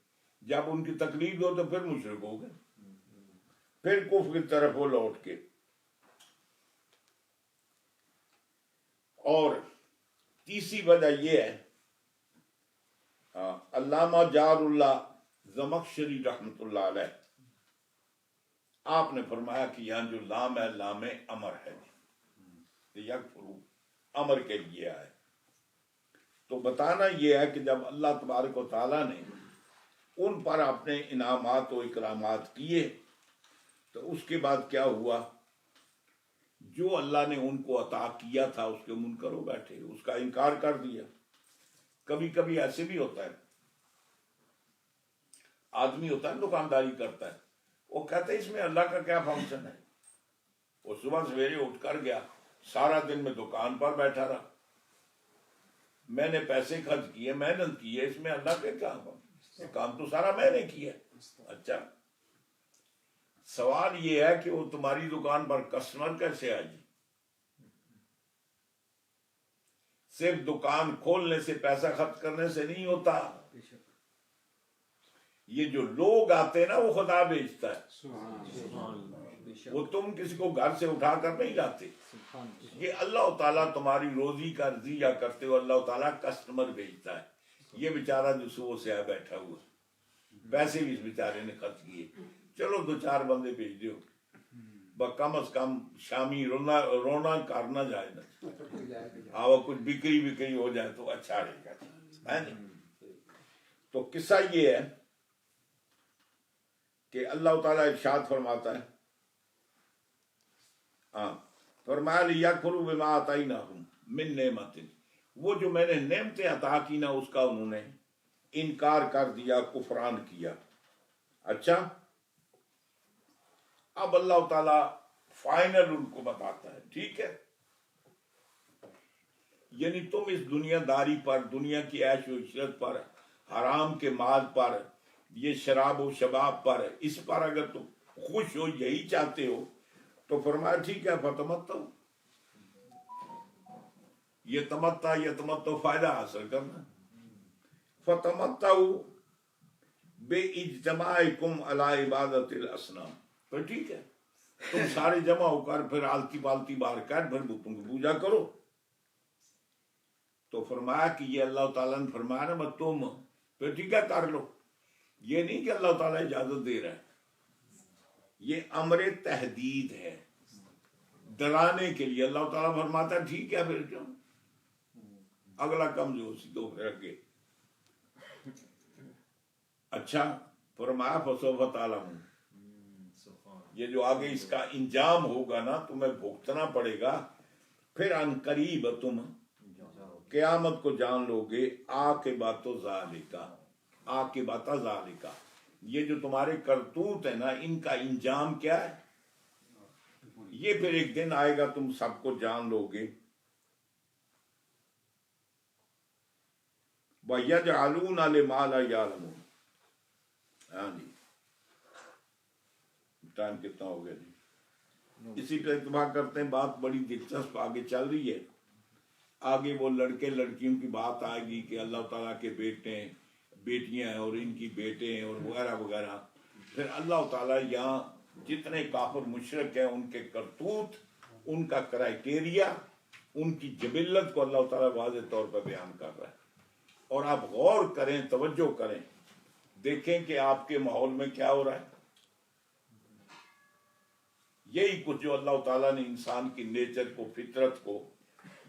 جب ان کی تکلیف ہو تو پھر مشرک ہو گئے، پھر کفر کی طرف وہ لوٹ کے۔ اور تیسری وجہ یہ ہے، علامہ جار اللہ زمخشری رحمۃ اللہ علیہ، آپ نے فرمایا کہ یہاں جو لام ہے لام امر ہے، یکفروا امر کے لیے آئے۔ تو بتانا یہ ہے کہ جب اللہ تبارک و تعالیٰ نے ان پر اپنے انعامات و اکرامات کیے، تو اس کے بعد کیا ہوا، جو اللہ نے ان کو عطا کیا تھا اس کے منکر ہو بیٹھے، اس کا انکار کر دیا۔ کبھی کبھی ایسے بھی ہوتا ہے، آدمی ہوتا ہے دکانداری کرتا ہے، وہ کہتے ہیں اس میں اللہ کا کیا فنکشن ہے، وہ صبح سویرے اٹھ کر گیا، سارا دن میں دکان پر بیٹھا رہا، میں نے پیسے خرچ کیے، محنت کی ہے، اس میں اللہ کے کیا فنکشن، کام تو سارا میں نے کیا۔ اچھا، سوال یہ ہے کہ وہ تمہاری دکان پر کسٹمر کیسے آئے؟ صرف دکان کھولنے سے، پیسہ خرچ کرنے سے نہیں ہوتا، یہ جو لوگ آتے ہیں نا وہ خدا بھیجتا ہے، وہ تم کسی کو گھر سے اٹھا کر نہیں لاتے، یہ اللہ تعالیٰ تمہاری روزی کا رضیہ کرتے ہو، اللہ تعالیٰ کسٹمر بھیجتا ہے۔ یہ بیچارہ جو صبح سے آیا بیٹھا ہوا، پیسے بھی اس بیچارے نے خرچ کیے، چلو 2-4 بندے بھیج دیو، کم از کم شامی رونا کرنا جائے نا، وہ کچھ بکری ہو جائے تو اچھا رہے گا. تو قصہ یہ ہے کہ اللہ تعالیٰ ارشاد فرماتا ہے، فرمایا لیکفروا بما آتیناہم من نعمت، وہ جو میں نے نعمتیں عطا کی نا اس کا انہوں نے انکار کر دیا، کفران کیا. اچھا، اب اللہ تعالیٰ فائنل ان کو بتاتا ہے، ٹھیک ہے، یعنی تم اس دنیا داری پر، دنیا کی عیش و عشرت پر، حرام کے مال پر، یہ شراب و شباب پر، اس پر اگر تم خوش ہو، یہی چاہتے ہو، تو فرمایا ٹھیک ہے فتمتعوا، یہ تمتع فائدہ حاصل کرنا. فتمتعوا باجتماعکم علی عبادت الاصنام، تو ٹھیک ہے تم سارے جمع ہو کر پھر آلتی پالتی بار کر پھر بتوں کی پوجا کرو. تو فرمایا کہ یہ اللہ تعالیٰ نے فرمایا نا مت تم، پھر ٹھیک ہے کر لو. یہ نہیں کہ اللہ تعالیٰ اجازت دے رہا ہے، یہ امر تحدید ہے، ڈرانے کے لیے. اللہ تعالیٰ فرماتا ہے ٹھیک ہے پھر کیوں، اگلا کم جو اسی کو پھر اگے. اچھا، فرمایا فسوف تعلمون، یہ جو آگے اس کا انجام ہوگا نا تمہیں بھگتنا پڑے گا، پھر ان قریب تم قیامت کو جان لو گے. عاقبۃ ذالک، یہ جو تمہارے کرتوت ہے نا ان کا انجام کیا ہے، یہ پھر ایک دن آئے گا تم سب کو جان لو گے. وَيَجْعَلُونَ لِمَا لَا يَعْلَمُونَ. ہاں جی، ٹائم کتنا ہو گیا جی؟ اسی پہ اتفاق کرتے ہیں. بات بڑی دلچسپ آگے چل رہی ہے. آگے وہ لڑکے لڑکیوں کی بات آئے گی کہ اللہ تعالیٰ کے بیٹے بیٹیاں ہیں اور ان کی بیٹے ہیں اور وغیرہ وغیرہ. پھر اللہ تعالیٰ یہاں جتنے کافر مشرک ہیں ان کے کرتوت، ان کا کرائٹیریا، ان کی جبلت کو اللہ تعالیٰ واضح طور پر بیان کر رہا ہے. اور آپ غور کریں، توجہ کریں، دیکھیں کہ آپ کے ماحول میں کیا ہو رہا ہے. یہی کچھ جو اللہ تعالیٰ نے انسان کی نیچر کو، فطرت کو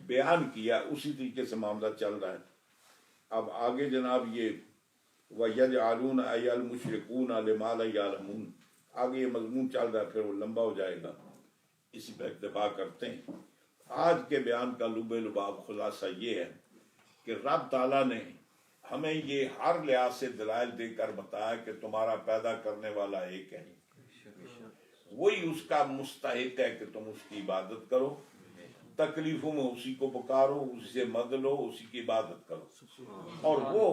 بیان کیا، اسی طریقے سے معاملہ چل رہا ہے. اب آگے جناب یہ وَيَجْعَلُونَ أَيَّ الْمُشْرِكُونَ لِمَا لَا يَعْلَمُونَ، آگے یہ مضمون چل رہا ہے، پھر وہ لمبا ہو جائے گا. اسی پہ اکتفا کرتے ہیں. آج کے بیان کا لب لباب خلاصہ یہ ہے کہ رب تعالیٰ نے ہمیں یہ ہر لحاظ سے دلائل دے کر بتایا کہ تمہارا پیدا کرنے والا ایک ہے، وہی اس کا مستحق ہے کہ تم اس کی عبادت کرو، تکلیفوں میں اسی کو پکارو، اسی سے مدد لو، اسی کی عبادت کرو. اور وہ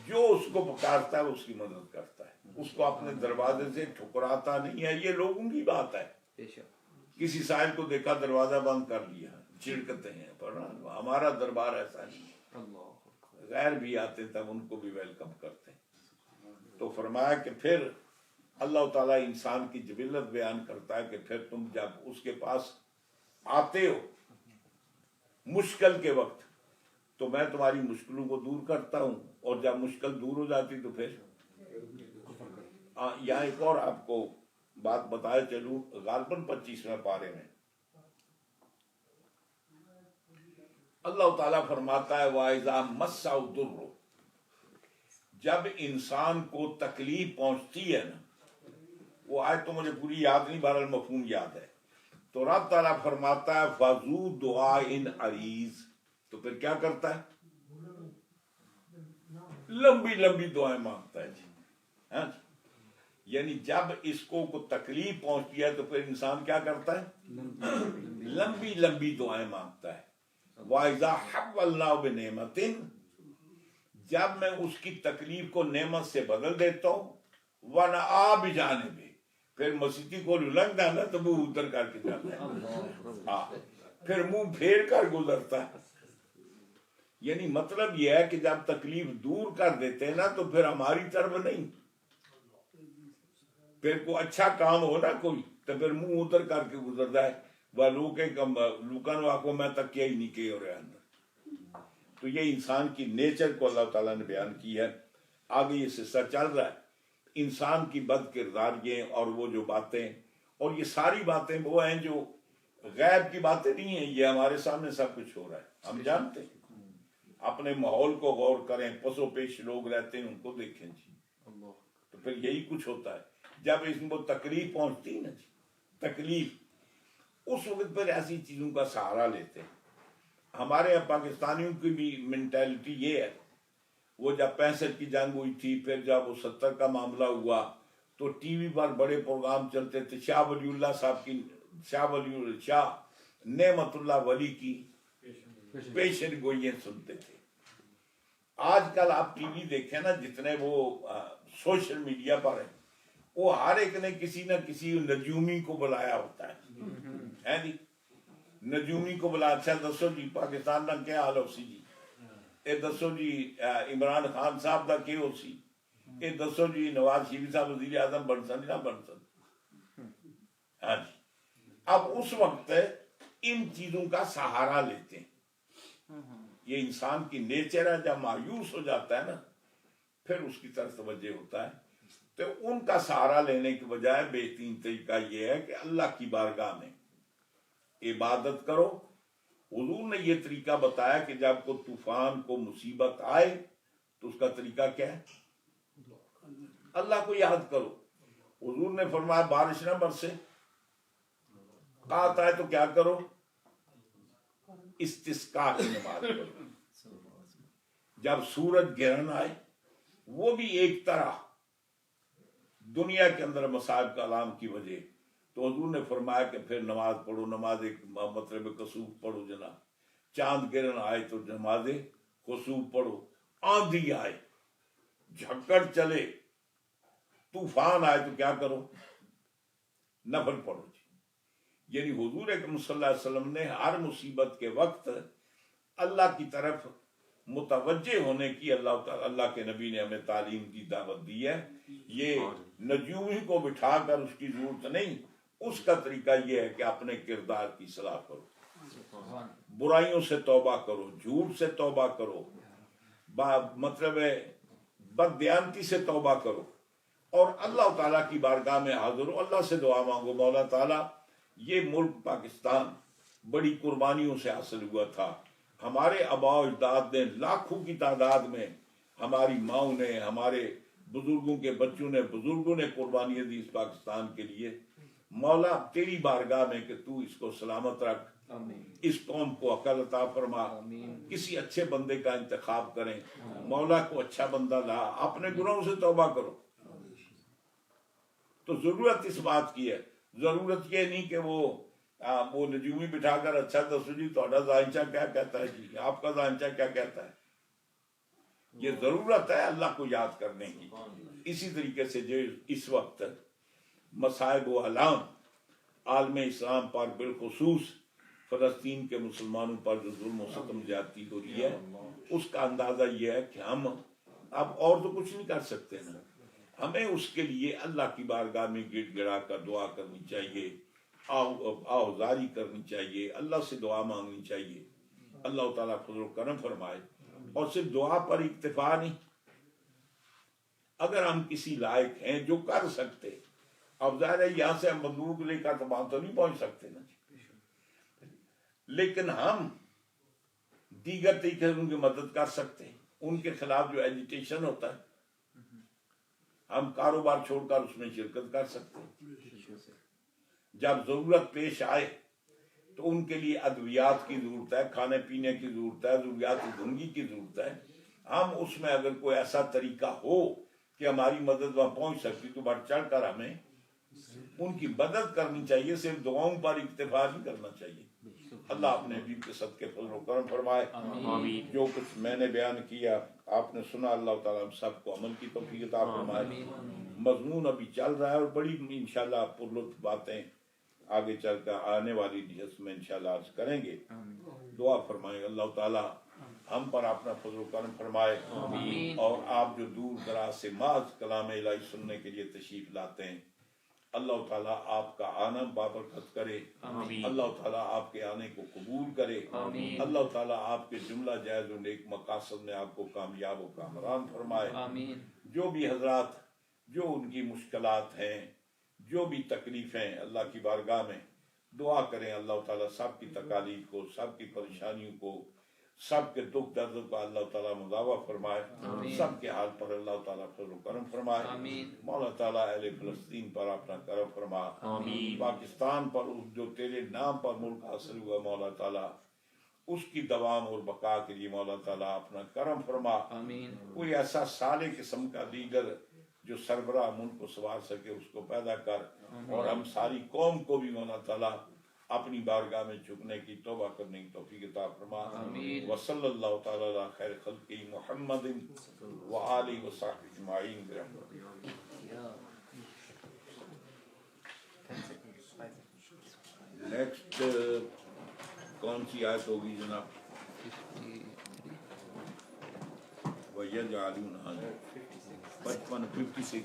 جو اس کو پکارتا ہے اس کی مدد کرتا ہے، اس کو اپنے دروازے سے ٹھکراتا نہیں ہے. یہ لوگوں کی بات ہے، کسی سائل کو دیکھا دروازہ بند کر لیا، چھڑکتے ہیں، پر ہمارا دربار ایسا نہیں ہے، غیر بھی آتے تب ان کو بھی ویلکم کرتے ہیں. تو فرمایا کہ پھر اللہ تعالیٰ انسان کی جبلت بیان کرتا ہے کہ پھر تم جب اس کے پاس آتے ہو مشکل کے وقت تو میں تمہاری مشکلوں کو دور کرتا ہوں، اور جب مشکل دور ہو جاتی تو پھر یہاں ایک اور آپ کو بات بتایا چلوں. غالباً 25ویں پارے میں اللہ تعالیٰ فرماتا ہے وَإِذَا مَسَّهُ الضُّرُّ، جب انسان کو تکلیف پہنچتی ہے نا، وہ آیت تو مجھے پوری یاد نہیں، بہرحال مفہوم یاد ہے. تو رب تعالیٰ فرماتا ہے فَذُو دُعَاءٍ عَرِيضٍ، تو پھر کیا کرتا ہے، لمبی لمبی دعائیں مانگتا ہے جی. ہاں، یعنی جب اس کو تکلیف پہنچتی ہے تو پھر انسان کیا کرتا ہے، لمبی لمبی دعائیں مانگتا ہے. وَإِذَا حَوَّلْنَاهُ بِنِعْمَةٍ، جب میں اس کی تکلیف کو نعمت سے بدل دیتا ہوں، وَنَعَا بِجَانِبِ، پھر مسیحی کو لنگتا ہے نا تو منہ ادھر کر کے جاتا ہے، پھر منہ پھیر کر گزرتا ہے. یعنی مطلب یہ ہے کہ جب تکلیف دور کر دیتے ہیں نا تو پھر ہماری طرف نہیں، پھر کوئی اچھا کام ہو نا کوئی تو پھر منہ ادھر کر کے گزرتا ہے، وہ لوکن واقع میں تک کیا ہی نہیں کہے ہو رہے اندر. تو یہ انسان کی نیچر کو اللہ تعالیٰ نے بیان کی ہے. آگے یہ سلسلہ چل رہا ہے انسان کی بد کرداریاں اور وہ جو باتیں اور یہ ساری باتیں وہ ہیں جو غیب کی باتیں نہیں ہیں، یہ ہمارے سامنے سب کچھ ہو رہا ہے، ہم جانتے ہیں۔ اپنے ماحول کو غور کریں، پس و پیش لوگ رہتے ہیں ان کو دیکھیں جی، تو پھر یہی کچھ ہوتا ہے۔ جب اس میں وہ تکلیف پہنچتی نا جی، تکلیف، اس وقت پھر ایسی چیزوں کا سہارا لیتے ہیں۔ ہمارے یہاں پاکستانیوں کی بھی مینٹیلٹی یہ ہے، وہ جب 65 کی جنگ ہوئی تھی، پھر جب وہ 70 کا معاملہ ہوا تو ٹی وی پر بڑے پروگرام چلتے تھے، شاہ ولی اللہ صاحب کی، شاہ نعمت اللہ ولی کی پیشن گوئیاں سنتے تھے۔ آج کل آپ ٹی وی دیکھیں نا، جتنے وہ سوشل میڈیا پر ہیں، وہ ہر ایک نے کسی نہ کسی نجومی کو بلایا ہوتا ہے جی، نجومی کو بلا، اچھا دسو جی پاکستان کا کیا حال ہو سی جی، اے دسو جی عمران خان صاحب کا کیا ہو سی، اے دسو جی نواز شریف صاحب وزیر اعظم بن سن نہ بن سن۔ ہاں جی، اب اس وقت ان چیزوں کا سہارا لیتے ہیں۔ یہ انسان کی نیچر ہے، جب مایوس ہو جاتا ہے نا پھر اس کی طرف توجہ ہوتا ہے۔ تو ان کا سہارا لینے کی بجائے بہترین طریقہ یہ ہے کہ اللہ کی بارگاہ میں عبادت کرو۔ حضور نے یہ طریقہ بتایا کہ جب کوئی طوفان کو مصیبت آئے تو اس کا طریقہ کیا ہے؟ اللہ کو یاد کرو۔ حضور نے فرمایا بارش نہ برسے، آتا ہے تو کیا کرو؟ استسقاء کی نماز پڑھو۔ جب سورج گرہن آئے، وہ بھی ایک طرح دنیا کے اندر مصائب کا علام کی وجہ، تو حضور نے فرمایا کہ پھر نماز پڑھو، نماز ایک مطلب کسوف پڑھو جناب۔ چاند گرہن آئے تو نماز کسوف پڑھو۔ آندھی آئے، جھکڑ چلے، طوفان آئے تو کیا کرو؟ نفل پڑھو جی۔ یعنی حضور اکرم صلی اللہ علیہ وسلم نے ہر مصیبت کے وقت اللہ کی طرف متوجہ ہونے کی اللہ کے نبی نے ہمیں تعلیم کی، دعوت دی ہے۔ یہ نجومی کو بٹھا کر اس کی ضرورت نہیں، اس کا طریقہ یہ ہے کہ اپنے کردار کی اصلاح کرو، برائیوں سے توبہ کرو، جھوٹ سے توبہ کرو، مطلب ہے بددیانتی سے توبہ کرو، اور اللہ تعالیٰ کی بارگاہ میں حاضر ہو، اللہ سے دعا مانگو، مولا تعالیٰ یہ ملک پاکستان بڑی قربانیوں سے حاصل ہوا تھا، ہمارے آباء و اجداد نے لاکھوں کی تعداد میں، ہماری ماؤں نے، ہمارے بزرگوں کے بچوں نے، بزرگوں نے قربانیاں دی اس پاکستان کے لیے۔ مولا تیری بارگاہ میں کہ تو اس کو سلامت رکھ، اس قوم کو عقل عطا فرما، کسی اچھے بندے کا انتخاب کریں، مولا کو اچھا بندہ لا، اپنے گناہوں سے توبہ کرو۔ تو ضرورت اس بات کی ہے، ضرورت یہ نہیں کہ وہ نجومی بٹھا کر اچھا دسو جی تہاڈا ذائنچہ کیا کہتا ہے جی، آپ کا ذائنچہ کیا کہتا ہے۔ یہ ضرورت ہے اللہ کو یاد کرنے کی۔ اسی طریقے سے جو اس وقت مصائب و آلام عالم اسلام پر، بالخصوص فلسطین کے مسلمانوں پر جو ظلم و ستم زیادتی ہو رہی ہے، اس کا اندازہ یہ ہے کہ ہم اب اور تو کچھ نہیں کر سکتے نا، ہمیں اس کے لیے اللہ کی بارگاہ میں گڑ گڑا کر دعا کرنی چاہیے، آہوزاری کرنی چاہیے، اللہ سے دعا مانگنی چاہیے، اللہ تعالیٰ فضل و کرم فرمائے۔ اور صرف دعا پر اکتفا نہیں، اگر ہم کسی لائق ہیں جو کر سکتے، اب ظاہر ہے یہاں سے ہم بندوق لے کر تو وہاں تو نہیں پہنچ سکتے نا، لیکن ہم دیگر طریقے سے ان کی مدد کر سکتے ہیں۔ ان کے خلاف جو ایجیٹیشن ہوتا ہے، ہم کاروبار چھوڑ کر اس میں شرکت کر سکتے ہیں۔ جب ضرورت پیش آئے تو ان کے لیے ادویات کی ضرورت ہے، کھانے پینے کی ضرورت ہے، ضروریات زندگی کی ضرورت ہے، ہم اس میں اگر کوئی ایسا طریقہ ہو کہ ہماری مدد وہاں پہنچ سکتی تو بڑھ چڑھ کر ہمیں ان کی مدد کرنی چاہیے، صرف دعاؤں پر اکتفا نہیں کرنا چاہیے۔ اللہ اپنے حبیب کے صدقے فضل و کرم فرمائے۔ جو کچھ میں نے بیان کیا آپ نے سنا، اللہ تعالیٰ ہم سب کو عمل کی توفیق عطا فرمائے۔ مضمون ابھی چل رہا ہے اور بڑی انشاءاللہ پرلطف باتیں آگے چل کر آنے والی جلسے میں انشاءاللہ عرض کریں گے۔ دعا فرمائیں اللہ تعالیٰ ہم پر اپنا فضل و کرم فرمائے، اور آپ جو دور دراز سے محض کلام الہی سننے کے لیے تشریف لاتے ہیں، اللہ تعالیٰ آپ کا آنا بابرکت کرے، اللہ تعالیٰ آپ کے آنے کو قبول کرے، اللہ تعالیٰ آپ کے جملہ جائز و نیک مقاصد میں آپ کو کامیاب و کامران فرمائے۔ جو بھی حضرات جو ان کی مشکلات ہیں، جو بھی تکلیفیں اللہ کی بارگاہ میں دعا کریں اللہ تعالیٰ سب کی تکالیف کو، سب کی پریشانیوں کو، سب کے دکھ دردوں کا اللہ تعالیٰ مداوع فرمائے، سب کے حال پر اللہ تعالیٰ فضل و کرم فرمائے، مولا تعالیٰ اہل فلسطین پر اپنا کرم فرما، پاکستان پر جو تیرے نام پر ملک حاصل ہوا مولا تعالیٰ اس کی دوام اور بقا کے لیے مولا تعالیٰ اپنا کرم فرما، کوئی ایسا صالح قسم کا لیڈر جو سربراہ ملک کو سنوار سکے اس کو پیدا کر، اور ہم ساری قوم کو بھی مولا تعالیٰ اپنی بارگاہ میں جھکنے کی توبہ کرنے کی توفیق عطا فرما، وصلی اللہ تعالیٰ علی خیر خلقہ محمد وآلہ وصحبہ اجمعین برحمتہ۔ نیکسٹ کون سی آیت ہوگی جناب؟ وَيَجْعَلُونَ 55 56 سے